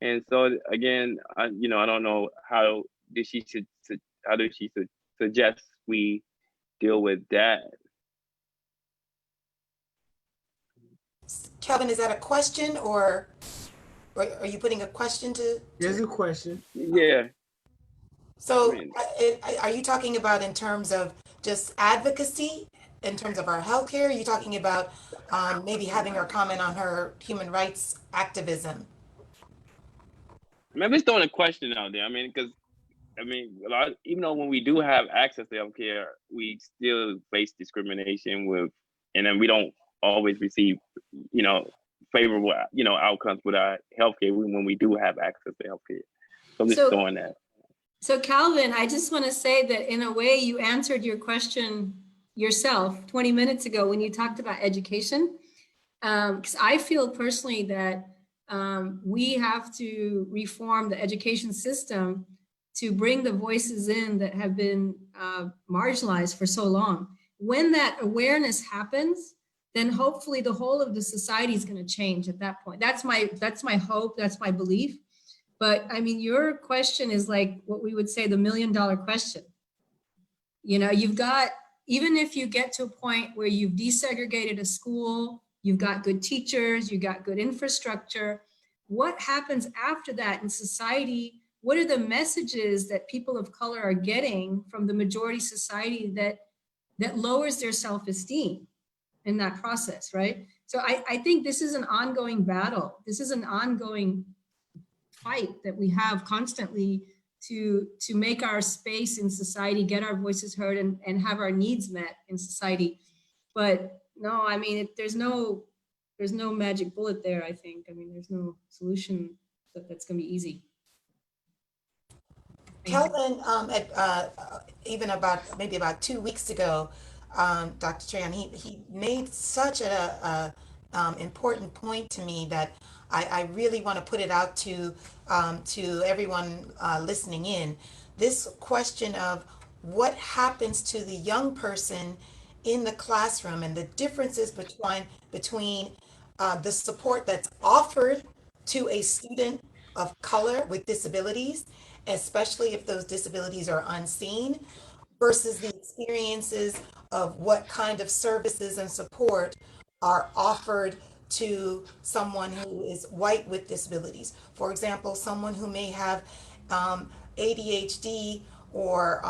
And so again, I don't know how does she suggest we deal with that. Kelvin, is that a question, or are you putting a question to? There's a question. Yeah. So are you talking about in terms of just advocacy, in terms of our healthcare? Are you talking about maybe having her comment on her human rights activism? I'm just throwing a question out there. Because even though when we do have access to healthcare, we still face discrimination and then we don't always receive, favorable, outcomes with our healthcare when we do have access to healthcare. So I'm just throwing that. So Calvin, I just want to say that in a way you answered your question yourself 20 minutes ago when you talked about education. Because I feel personally that we have to reform the education system to bring the voices in that have been marginalized for so long. When that awareness happens, then hopefully the whole of the society is going to change at that point. That's my hope, that's my belief. But your question is like what we would say the $1 million question. You've got, even if you get to a point where you've desegregated a school, you've got good teachers, you've got good infrastructure, what happens after that in society? What are the messages that people of color are getting from the majority society that lowers their self-esteem in that process, right? So I think this is an ongoing battle. This is an ongoing fight that we have constantly to make our space in society, get our voices heard, and have our needs met in society. But no, I mean, there's no magic bullet there, I think. I mean, there's no solution that's going to be easy. Kelvin, even maybe about 2 weeks ago, Dr. Tran, he made such a important point to me that I really want to put it out to everyone listening in. This question of what happens to the young person in the classroom and the differences between the support that's offered to a student of color with disabilities, especially if those disabilities are unseen, versus the experiences of what kind of services and support are offered to someone who is white with disabilities. For example, someone who may have ADHD or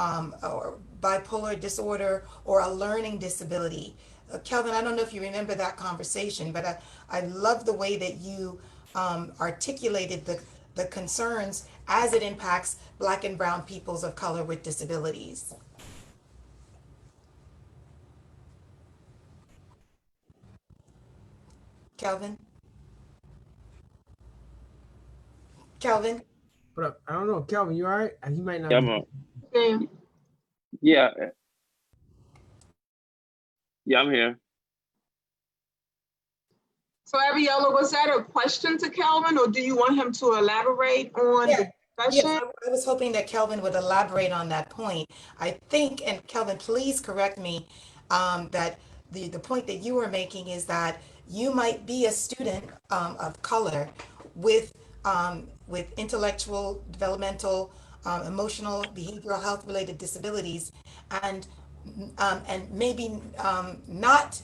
bipolar disorder or a learning disability. Kelvin, I don't know if you remember that conversation, but I love the way that you articulated the concerns as it impacts Black and brown peoples of color with disabilities. Kelvin? What up? I don't know. Kelvin, you all right? He might not. Yeah. Yeah, I'm here. So Abiola, was that a question to Kelvin, or do you want him to elaborate on the discussion? Yeah, I was hoping that Kelvin would elaborate on that point. I think, and Kelvin, please correct me, that the point that you were making is that you might be a student of color with intellectual, developmental, emotional, behavioral health related disabilities, and maybe not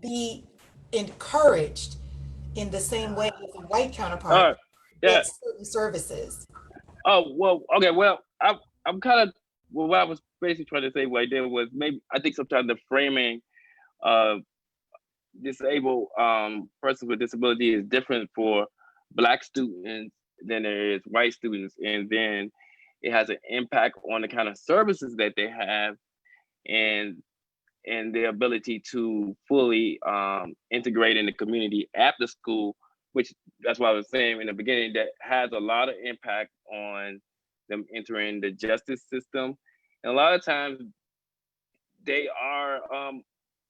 be encouraged in the same way as a white counterpart Yeah. with certain services. Oh, well, okay. Well, I'm kind of, what I was basically trying to say right there was maybe, I think sometimes the framing of disabled persons with disability is different for Black students than there is white students. And then it has an impact on the kind of services that they have and their ability to fully integrate in the community after school, which that's what I was saying in the beginning, that has a lot of impact on them entering the justice system. And a lot of times they are,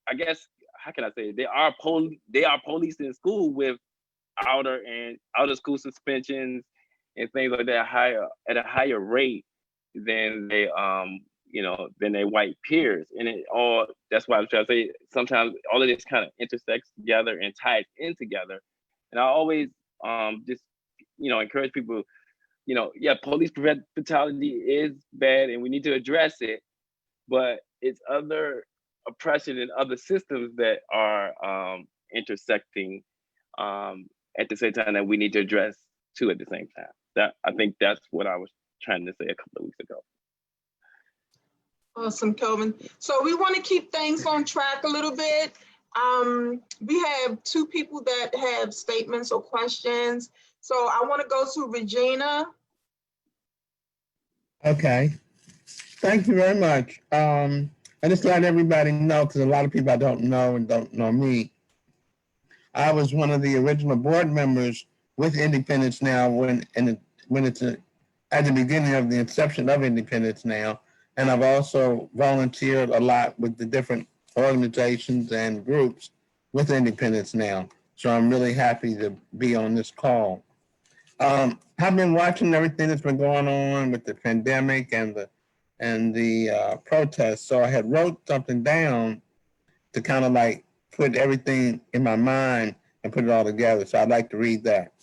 I guess, how can I say it? They are police in school with outer school suspensions and things like that at a higher rate than they than their white peers. And that's why I was trying to say, sometimes all of this kind of intersects together and ties in together. And I always just encourage people, police brutality is bad and we need to address it, but it's other oppression and other systems that are intersecting at the same time that we need to address too at the same time. I think that's what I was trying to say a couple of weeks ago. Awesome, Kelvin. So we want to keep things on track a little bit. We have two people that have statements or questions. So I want to go to Regina. Okay. Thank you very much. I just let everybody know, because a lot of people I don't know and don't know me. I was one of the original board members with Independence Now when it's at the beginning of the inception of Independence Now. And I've also volunteered a lot with the different organizations and groups with Independence Now. So I'm really happy to be on this call. I've been watching everything that's been going on with the pandemic and the protests. So I had wrote something down to kind of like put everything in my mind and put it all together. So I'd like to read that.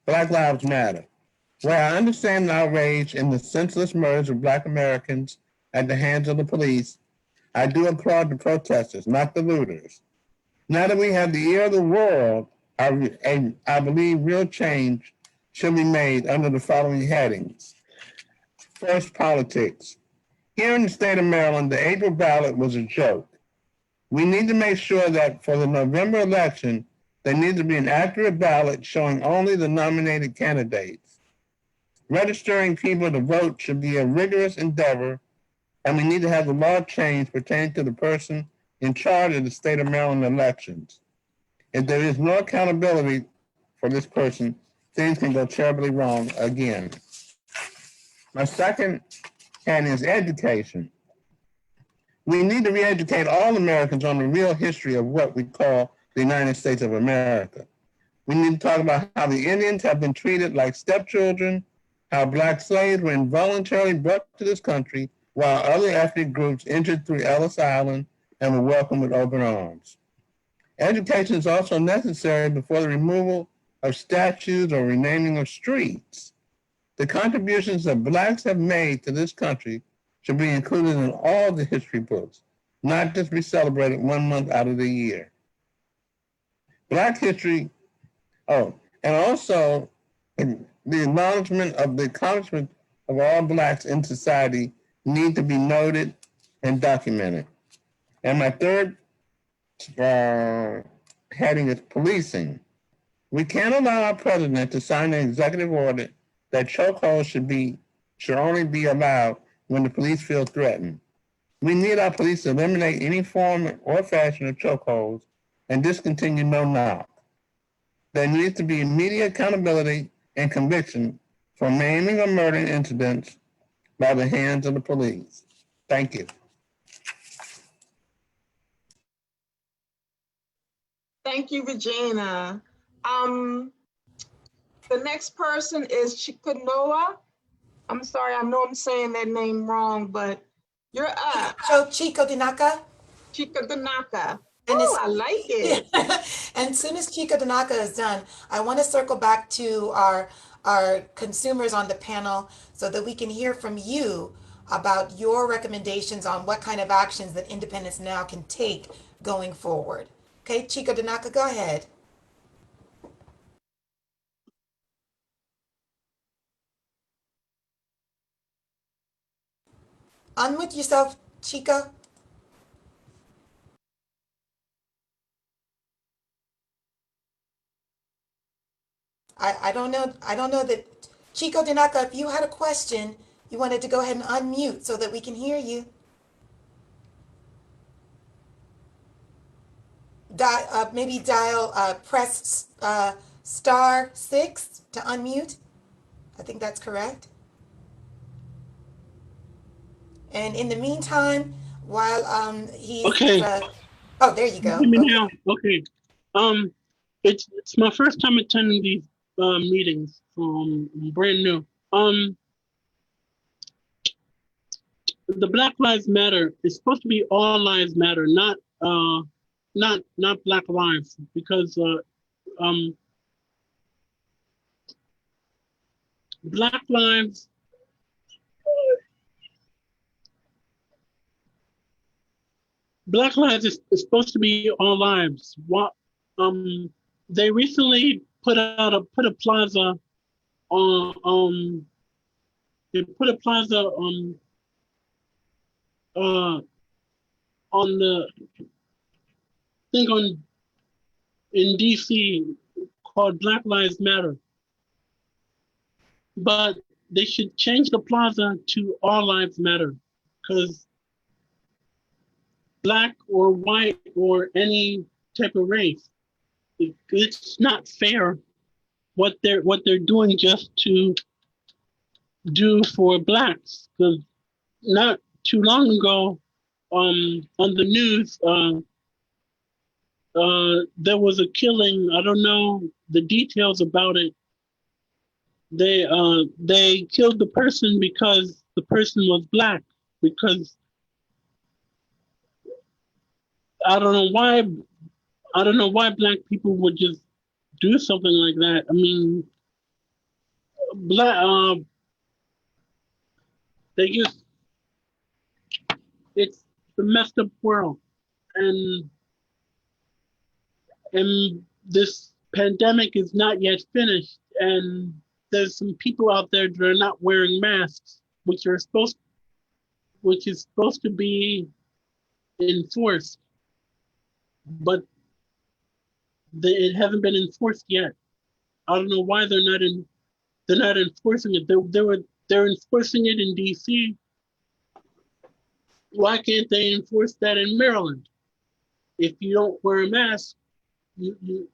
Black Lives Matter. Where I understand the outrage in the senseless murders of Black Americans at the hands of the police, I do applaud the protesters, not the looters. Now that we have the ear of the world, I believe real change should be made under the following headings. First, politics. Here in the state of Maryland, the April ballot was a joke. We need to make sure that for the November election, there needs to be an accurate ballot showing only the nominated candidates. Registering people to vote should be a rigorous endeavor, and we need to have the law changed pertaining to the person in charge of the state of Maryland elections. If there is no accountability for this person, things can go terribly wrong again. My second hand is education. We need to re-educate all Americans on the real history of what we call the United States of America. We need to talk about how the Indians have been treated like stepchildren, how Black slaves were involuntarily brought to this country, while other ethnic groups entered through Ellis Island and were welcomed with open arms. Education is also necessary before the removal of statues or renaming of streets. The contributions that Blacks have made to this country should be included in all the history books, not just be celebrated 1 month out of the year. Black history, and also the acknowledgement of the accomplishment of all Blacks in society need to be noted and documented. And my third heading is policing. We can't allow our president to sign an executive order that chokeholds should only be allowed when the police feel threatened. We need our police to eliminate any form or fashion of chokeholds and discontinue no-knock. There needs to be immediate accountability and conviction for maiming or murdering incidents by the hands of the police. Thank you. Thank you, Regina. The next person is Chikanoa. I'm sorry, I know I'm saying that name wrong, but you're up. So Chico Danaka. Chico Danaka. And oh, I like it. And as soon as Chico Danaka is done, I want to circle back to our consumers on the panel so that we can hear from you about your recommendations on what kind of actions that Independence Now can take going forward. Okay, Chico Danaka, go ahead. Unmute yourself, Chico. I don't know that, Chico Danaka, if you had a question, you wanted to go ahead and unmute so that we can hear you. Maybe press *6 to unmute. I think that's correct. And in the meantime, while he's oh, there you go. Hear me now? Okay. It's my first time attending these meetings. Brand new. The Black Lives Matter is supposed to be all lives matter, not Black lives, because Black lives. Black lives is supposed to be all lives. What they recently put a plaza on they put a plaza on the thing in DC called Black Lives Matter. But they should change the plaza to All Lives Matter, because Black or white or any type of race, it's not fair what they're doing just to do for Blacks. Because not too long ago, on the news, there was a killing. I don't know the details about it. They killed the person because the person was Black, because I don't know why Black people would just do something like that. I mean, it's a messed up world, and this pandemic is not yet finished, and there's some people out there that are not wearing masks, which is supposed to be enforced, but it hasn't been enforced yet. I don't know why they're not they're not enforcing it. They're enforcing it in DC. Why can't they enforce that in Maryland? If you don't wear a mask, if you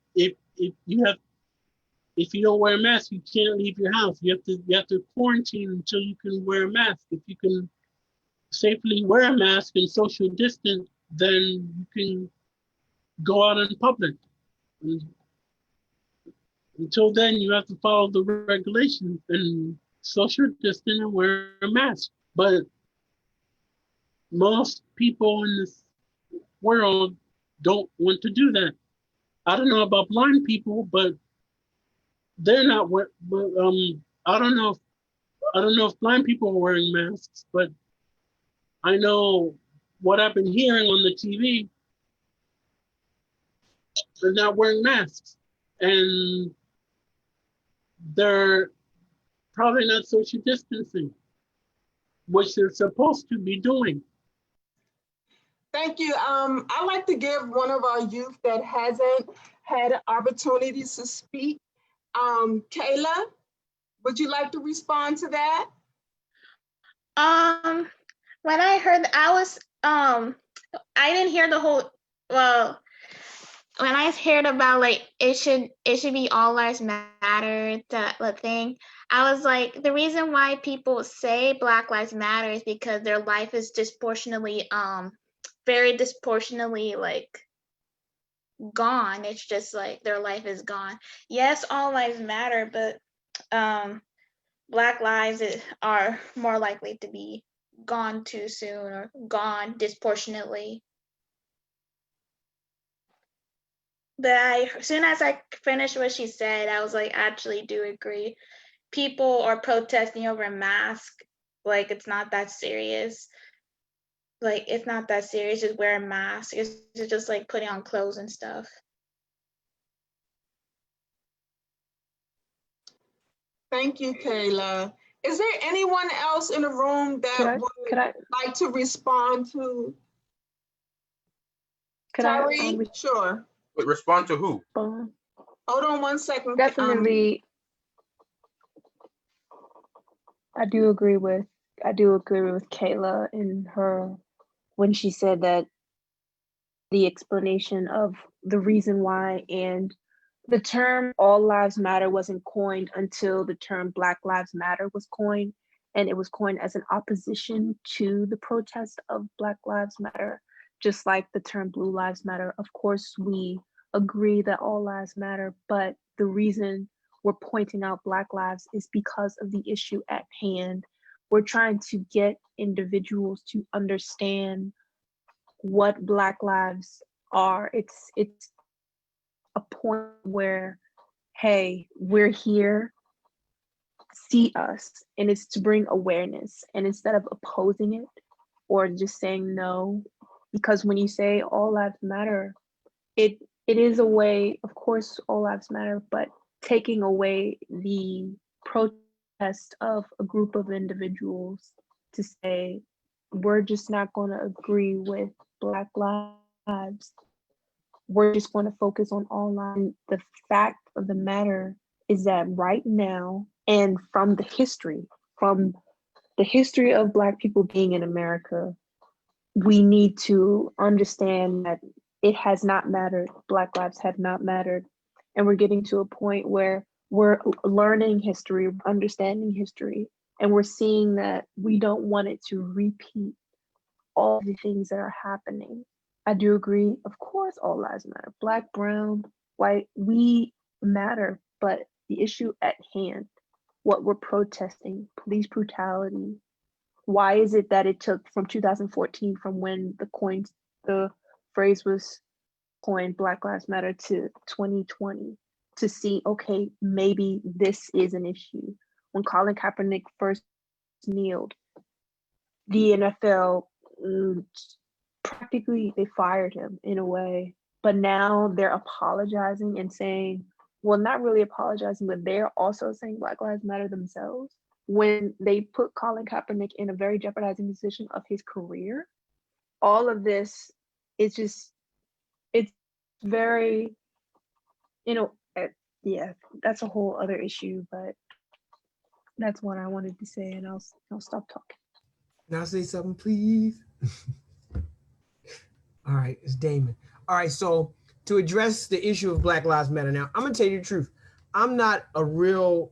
don't wear a mask, you can't leave your house. You have to quarantine until you can wear a mask. If you can safely wear a mask and social distance, then you can go out in public. And until then, you have to follow the regulations and social distance and wear a mask. But most people in this world don't want to do that. I don't know about blind people, but they're not. I don't know if blind people are wearing masks, but I know what I've been hearing on the TV. They're not wearing masks, and they're probably not social distancing, which they're supposed to be doing. Thank you. I'd like to give one of our youth that hasn't had opportunities to speak. Kayla, would you like to respond to that? When I heard, I didn't hear the whole, well, when I heard about like it should be all lives matter, the thing, I was like, the reason why people say Black Lives Matter is because their life is disproportionately very disproportionately like gone. It's just like their life is gone. Yes, all lives matter, but Black lives are more likely to be gone too soon or gone disproportionately. But as soon as I finished what she said, I was like, I actually do agree. People are protesting over a mask, like it's not that serious. Like it's not that serious, just wear a mask. It's just like putting on clothes and stuff. Thank you, Kayla. Is there anyone else in the room that would like to respond to? Tyree? Sure. But respond to who? Hold on one second. Definitely. I do agree with Kayla in her when she said that the explanation of the reason why and the term all lives matter wasn't coined until the term Black Lives Matter was coined, and it was coined as an opposition to the protest of Black Lives Matter, just like the term Blue Lives Matter. Of course, we agree that all lives matter, but the reason we're pointing out Black lives is because of the issue at hand. We're trying to get individuals to understand what Black lives are. It's a point where, hey, we're here, see us, and it's to bring awareness. And instead of opposing it or just saying no, because when you say all lives matter, it is a way, of course, all lives matter, but taking away the protest of a group of individuals to say, we're just not going to agree with Black lives. We're just going to focus on all lives. The fact of the matter is that right now, and from the history of Black people being in America, we need to understand that it has not mattered. Black lives have not mattered. And we're getting to a point where we're learning history, understanding history, and we're seeing that we don't want it to repeat all the things that are happening. I do agree, of course, all lives matter. Black, brown, white, we matter, but the issue at hand, what we're protesting, police brutality, why is it that it took from 2014, from when the phrase was coined, Black Lives Matter, to 2020, to see, okay, maybe this is an issue. When Colin Kaepernick first kneeled, the NFL practically, they fired him in a way, but now they're apologizing and saying, well, not really apologizing, but they're also saying Black Lives Matter themselves when they put Colin Kaepernick in a very jeopardizing position of his career. All of this is just, it's very, yeah, that's a whole other issue, but That's what I wanted to say, and I'll stop talking. Can I say something, please? All right, it's Damon. All right, so to address the issue of Black Lives Matter, now I'm gonna tell you the truth. I'm not a real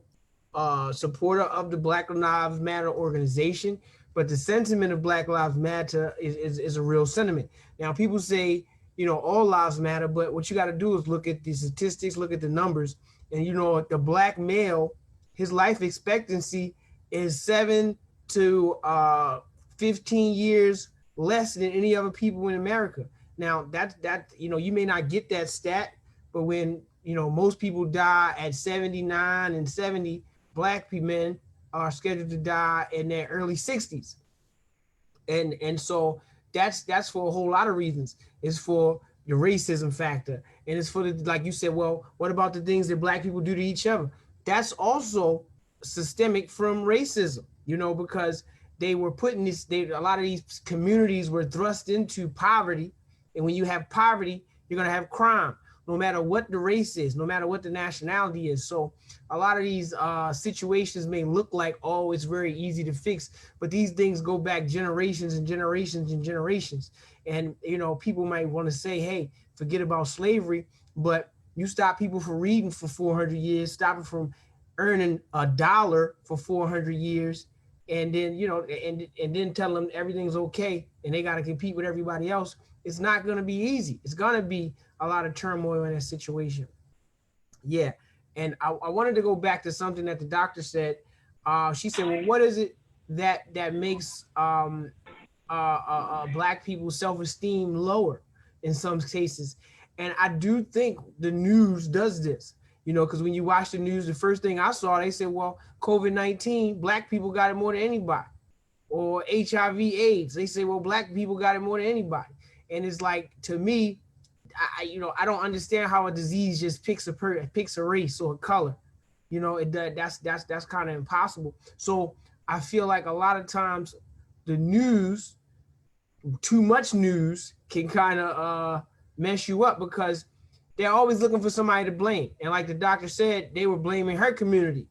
supporter of the Black Lives Matter organization, but the sentiment of Black Lives Matter is a real sentiment. Now, people say, you know, all lives matter, but what you got to do is look at the statistics, look at the numbers, and you know, the Black male, his life expectancy is 7 to 15 years less than any other people in America. Now, that you know, you may not get that stat, but when you know most people die at 79 and 70, Black men are scheduled to die in their early 60s, and so that's for a whole lot of reasons. It's for the racism factor, and it's for the, like you said, well, what about the things that Black people do to each other? That's also systemic from racism, you know, because they were put in this, a lot of these communities were thrust into poverty, and when you have poverty, you're gonna have crime, no matter what the race is, no matter what the nationality is. So a lot of these situations may look like, oh, it's very easy to fix, but these things go back generations and generations and generations. And, you know, people might want to say, hey, forget about slavery, but you stop people from reading for 400 years, stop them from earning $1 for 400 years, and then, you know, and then tell them everything's okay and they got to compete with everybody else. It's not going to be easy. It's going to be a lot of turmoil in that situation. Yeah. And I wanted to go back to something that the doctor said. She said, well, what is it that makes Black people's self-esteem lower in some cases? And I do think the news does this, you know, because when you watch the news, the first thing I saw, they said, well, COVID-19, Black people got it more than anybody. Or HIV AIDS, they say, well, Black people got it more than anybody. And it's like, to me, I don't understand how a disease just picks a race or a color. You know, that's kind of impossible. So I feel like a lot of times the news, too much news, can kind of mess you up, because they're always looking for somebody to blame. And like the doctor said, they were blaming her community.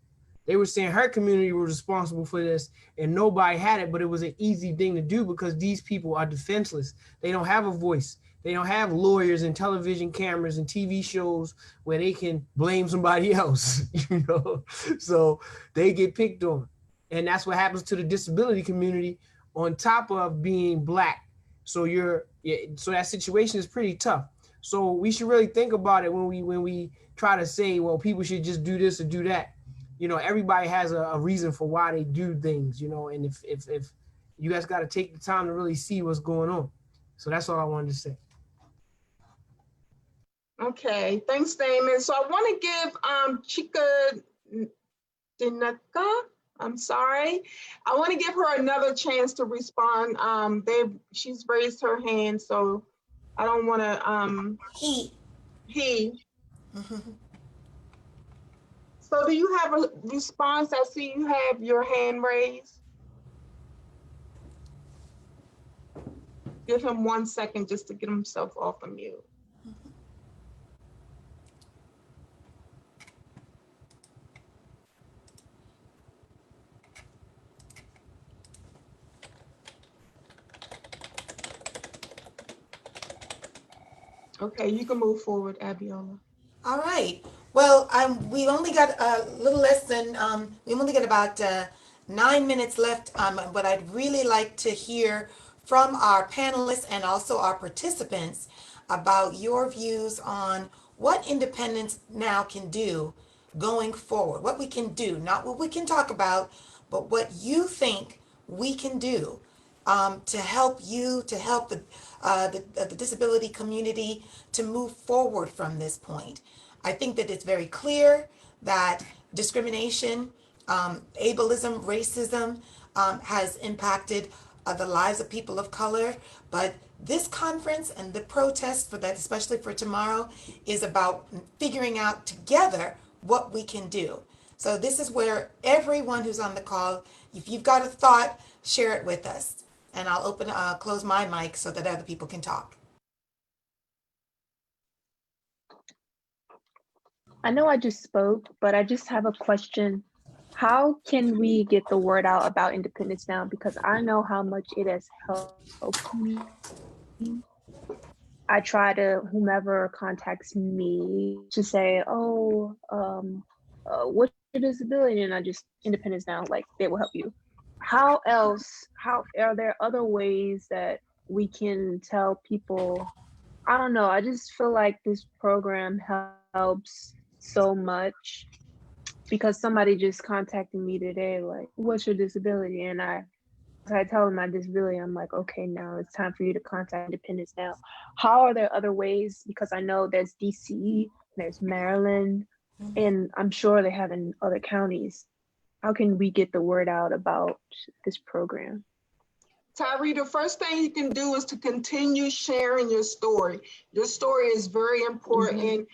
They were saying her community was responsible for this and nobody had it, but it was an easy thing to do because these people are defenseless. They don't have a voice. They don't have lawyers and television cameras and TV shows where they can blame somebody else, you know? So they get picked on. And that's what happens to the disability community on top of being Black. So so that situation is pretty tough. So we should really think about it when we try to say, well, people should just do this or do that. You know, everybody has a reason for why they do things, you know, and if you guys got to take the time to really see what's going on. So that's all I wanted to say. Okay, thanks, Damon. So I want to give Chika Dinaka, I'm sorry. I want to give her another chance to respond. She's raised her hand, so I don't want to. He. So do you have a response? I see you have your hand raised. Give him 1 second just to get himself off of mute. Okay, you can move forward, Abiola. All right. Well, we only got a little less than, we only got about 9 minutes left, but I'd really like to hear from our panelists and also our participants about your views on what Independence Now can do going forward, what we can do, not what we can talk about, but what you think we can do to help you, to help the disability community to move forward from this point. I think that it's very clear that discrimination, ableism, racism has impacted the lives of people of color, but this conference and the protest for that, especially for tomorrow, is about figuring out together what we can do. So this is where everyone who's on the call, if you've got a thought, share it with us. And I'll close my mic so that other people can talk. I know I just spoke, but I just have a question how can we get the word out about Independence Now? Because I know how much it has helped me. I try to, whomever contacts me, to say, oh, what's your disability? And I just, Independence Now, like, they will help you. How else, how are there other ways that we can tell people? I don't know, I just feel like this program helps so much, because somebody just contacted me today, like, what's your disability? And I tell them my disability, I'm like, okay, now it's time for you to contact Independence Now. How are there other ways? Because I know there's DC, there's Maryland, and I'm sure they have in other counties. How can we get the word out about this program? Tyree, the first thing you can do is to continue sharing your story. Your story is very important.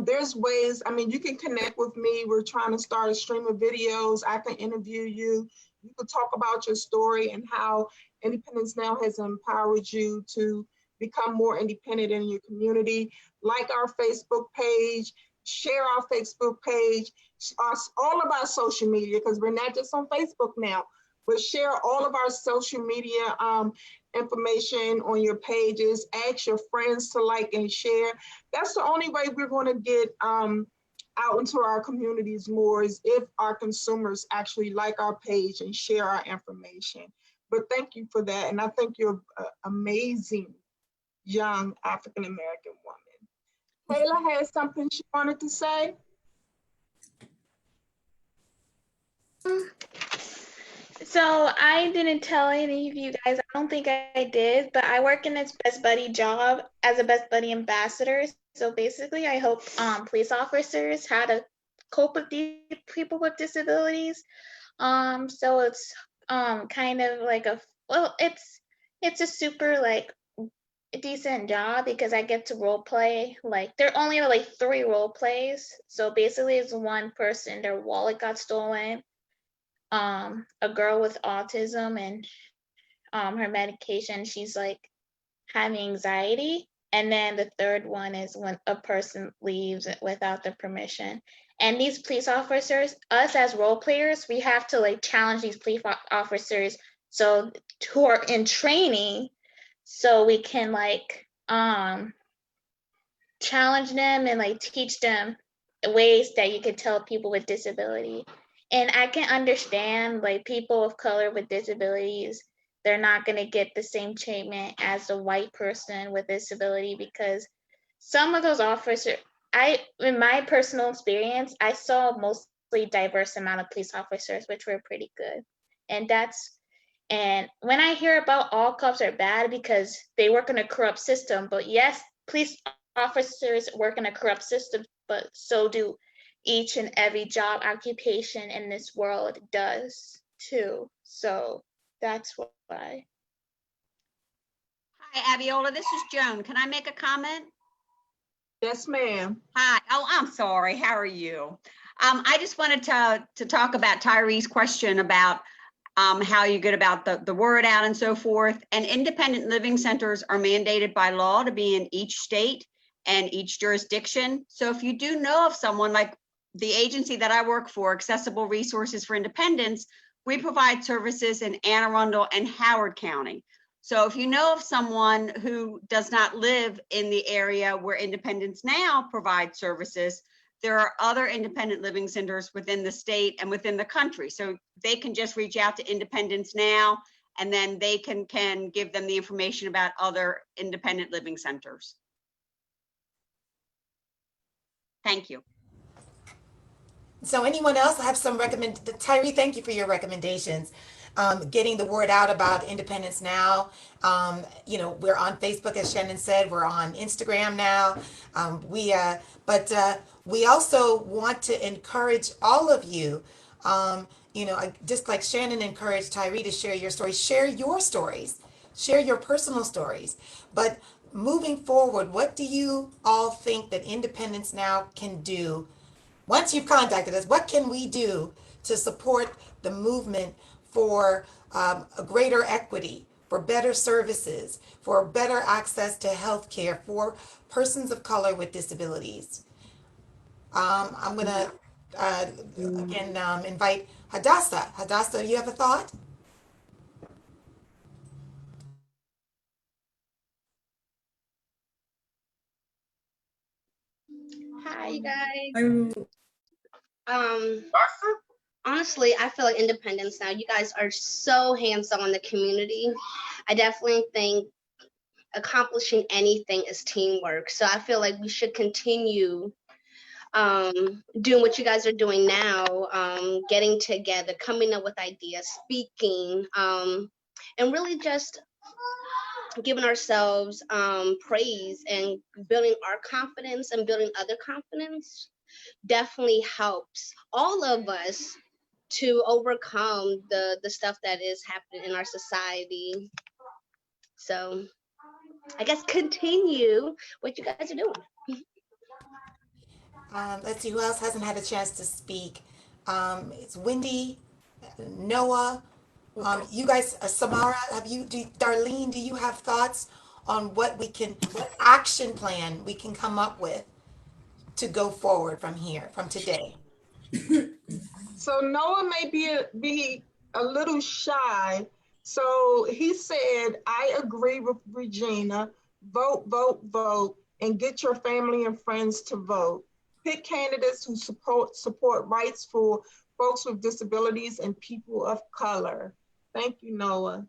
There's ways, I mean, you can connect with me. We're trying to start a stream of videos. I can interview you. You could talk about your story and how Independence Now has empowered you to become more independent in your community. Like our Facebook page, share our Facebook page, all of our social media, because we're not just on Facebook now, but share all of our social media information on your pages. Ask your friends to like and share. That's the only way we're going to get out into our communities more, is if our consumers actually like our page and share our information. But thank you for that. And I think you're an amazing young African-American woman. Kayla has something she wanted to say. So I didn't tell any of you guys, I don't think I did, but I work in this Best Buddy job as a Best Buddy ambassador. So basically I help police officers how to cope with these people with disabilities. So it's kind of like it's a super like decent job, because I get to role play. Like there are only like 3 role plays. So basically it's one person, their wallet got stolen, a girl with autism and her medication, she's like having anxiety, and then the third one is when a person leaves without the permission. And these police officers, us as role players, we have to like challenge these police officers so who are in training, so we can like challenge them and like teach them ways that you can tell people with disability. And I can understand like people of color with disabilities, they're not going to get the same treatment as a white person with disability, because some of those officers, in my personal experience, I saw mostly diverse amount of police officers, which were pretty good. And when I hear about all cops are bad because they work in a corrupt system, but yes, police officers work in a corrupt system, but so do each and every job occupation in this world does too. So that's why. Hi, Abiola, this is Joan. Can I make a comment? Yes, ma'am. Hi. Oh, I'm sorry. How are you? I just wanted to talk about Tyree's question about how you get about the word out and so forth. And independent living centers are mandated by law to be in each state and each jurisdiction. So if you do know of someone, like the agency that I work for, Accessible Resources for Independence, we provide services in Anne Arundel and Howard County. So if you know of someone who does not live in the area where Independence Now provides services, there are other independent living centers within the state and within the country. So they can just reach out to Independence Now, and then they can give them the information about other independent living centers. Thank you. So anyone else have some Tyree, thank you for your recommendations. Getting the word out about Independence Now. We're on Facebook, as Shannon said, we're on Instagram now. But we also want to encourage all of you, just like Shannon encouraged Tyree to share your stories, share your stories, share your personal stories. But moving forward, what do you all think that Independence Now can do? Once you've contacted us, what can we do to support the movement for a greater equity, for better services, for better access to health care for persons of color with disabilities? I'm gonna again, invite Hadassah. Hadassah, you have a thought? Hi, you guys. I'm Honestly, I feel like Independence now. You guys are so hands-on in the community. I definitely think accomplishing anything is teamwork. So I feel like we should continue doing what you guys are doing now, getting together, coming up with ideas, speaking, and really just giving ourselves praise and building our confidence and building other confidence definitely helps all of us to overcome the stuff that is happening in our society. So I guess continue what you guys are doing. Let's see, who else hasn't had a chance to speak? It's Wendy, Noah, you guys, Samara, Darlene, do you have thoughts on what action plan we can come up with to go forward from here, from today? So Noah may be a little shy. So he said, I agree with Regina. Vote, vote, vote, and get your family and friends to vote. Pick candidates who support rights for folks with disabilities and people of color. Thank you, Noah.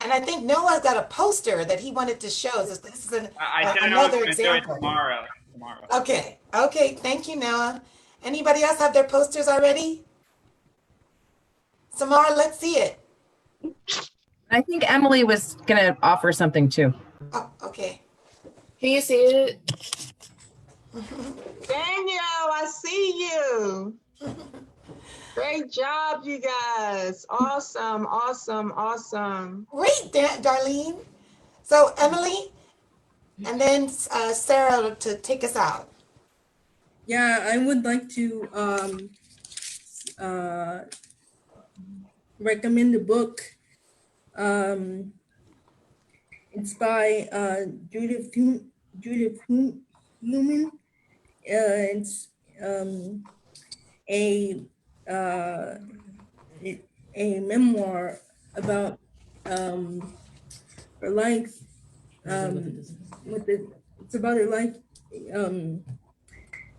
And I think Noah's got a poster that he wanted to show. So this is do another it example. tomorrow. Okay, thank you, Noah. Anybody else have their posters already? Samara, let's see it. I think Emily was gonna offer something too. Oh, okay. Can you see it? Daniel, I see you. Great job, you guys. Awesome, awesome, awesome. Great, Darlene. So Emily, and then Sarah to take us out. Yeah, I would like to recommend the book. It's by Judith Newman. It's a memoir about her life. It's about her life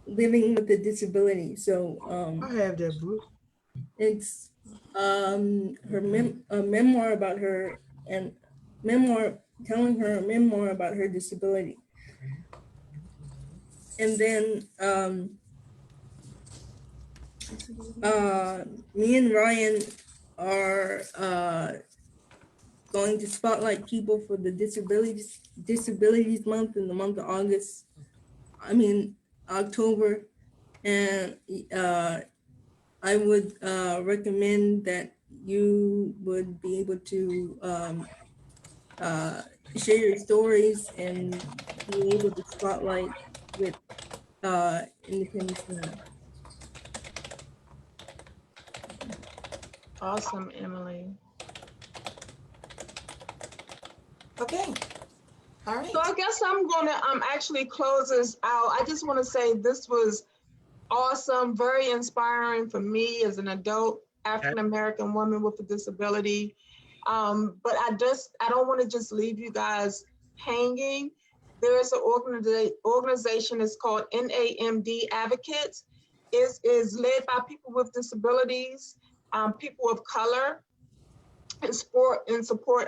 living with a disability. So I have that book. it's a memoir about her and telling her a memoir about her disability. And then me and Ryan are going to spotlight people for the disabilities month in the month of October. And I would recommend that you would be able to share your stories and be able to spotlight with Independence Now. Awesome, Emily. Okay. All right. So I guess I'm gonna actually close this out. I just want to say this was awesome, very inspiring for me as an adult African-American woman with a disability. But I don't want to just leave you guys hanging. There is an organization, it's called NAMD Advocates. It is led by people with disabilities, people of color, in support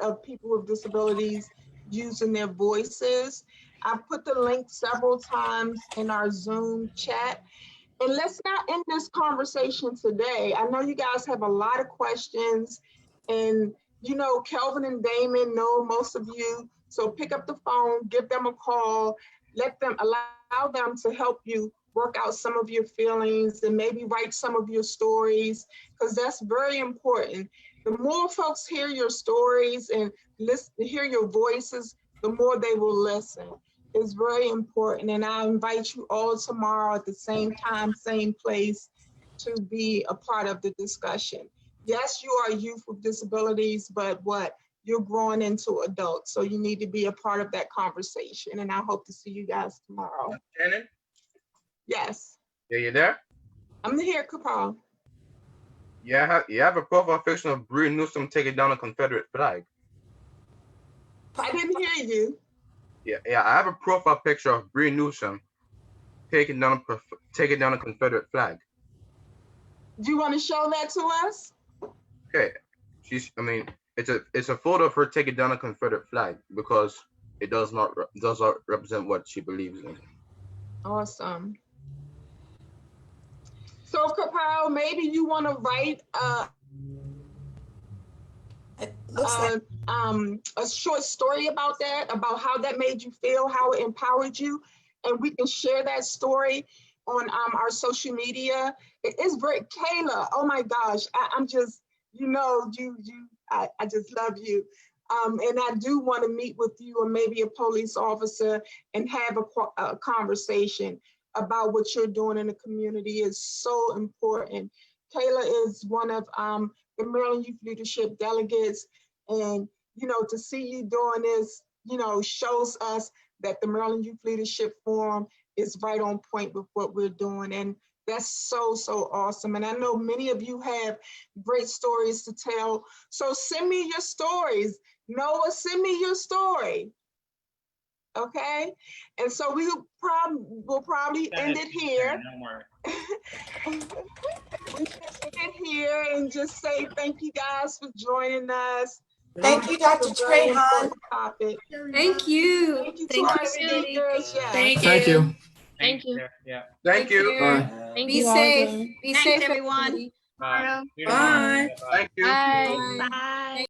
of people with disabilities using their voices. I've put the link several times in our Zoom chat. And let's not end this conversation today. I know you guys have a lot of questions, and you know, Kelvin and Damon know most of you. So pick up the phone, give them a call, allow them to help you work out some of your feelings and maybe write some of your stories, because that's very important. The more folks hear your stories and hear your voices, the more they will listen. It's very important. And I invite you all tomorrow at the same time, same place, to be a part of the discussion. Yes, you are youth with disabilities, but you're growing into adults. So you need to be a part of that conversation. And I hope to see you guys tomorrow. Shannon? Yes. Yeah, you there? I'm here, Kapal. Yeah, you have a profile picture of Bree Newsom taking down a Confederate flag. I didn't hear you. Yeah, I have a profile picture of Bree Newsom taking down a Confederate flag. Do you want to show that to us? Okay, it's a photo of her taking down a Confederate flag because it does not represent what she believes in. Awesome. So, Kapal, maybe you want to write a short story about that, about how that made you feel, how it empowered you, and we can share that story on our social media. It's very, Kayla, oh my gosh, I'm just, I just love you. And I do want to meet with you or maybe a police officer and have a conversation about what you're doing in the community. Is so important. Kayla is one of the Maryland Youth Leadership delegates, and to see you doing this, shows us that the Maryland Youth Leadership Forum is right on point with what we're doing, and that's so awesome. And I know many of you have great stories to tell, so send me your stories. Noah, send me your story. Okay, and so we'll probably end it here. We should end it here and just say thank you guys for joining us. Thank you, Dr. Trahan. Thank you. Thank you to Thank our you, speakers. Yes. Thank you. Thank you. Yeah. Thank you. Be safe. Be Thanks, safe, everyone. everybody. Bye. Bye. Thank you. Bye. Bye.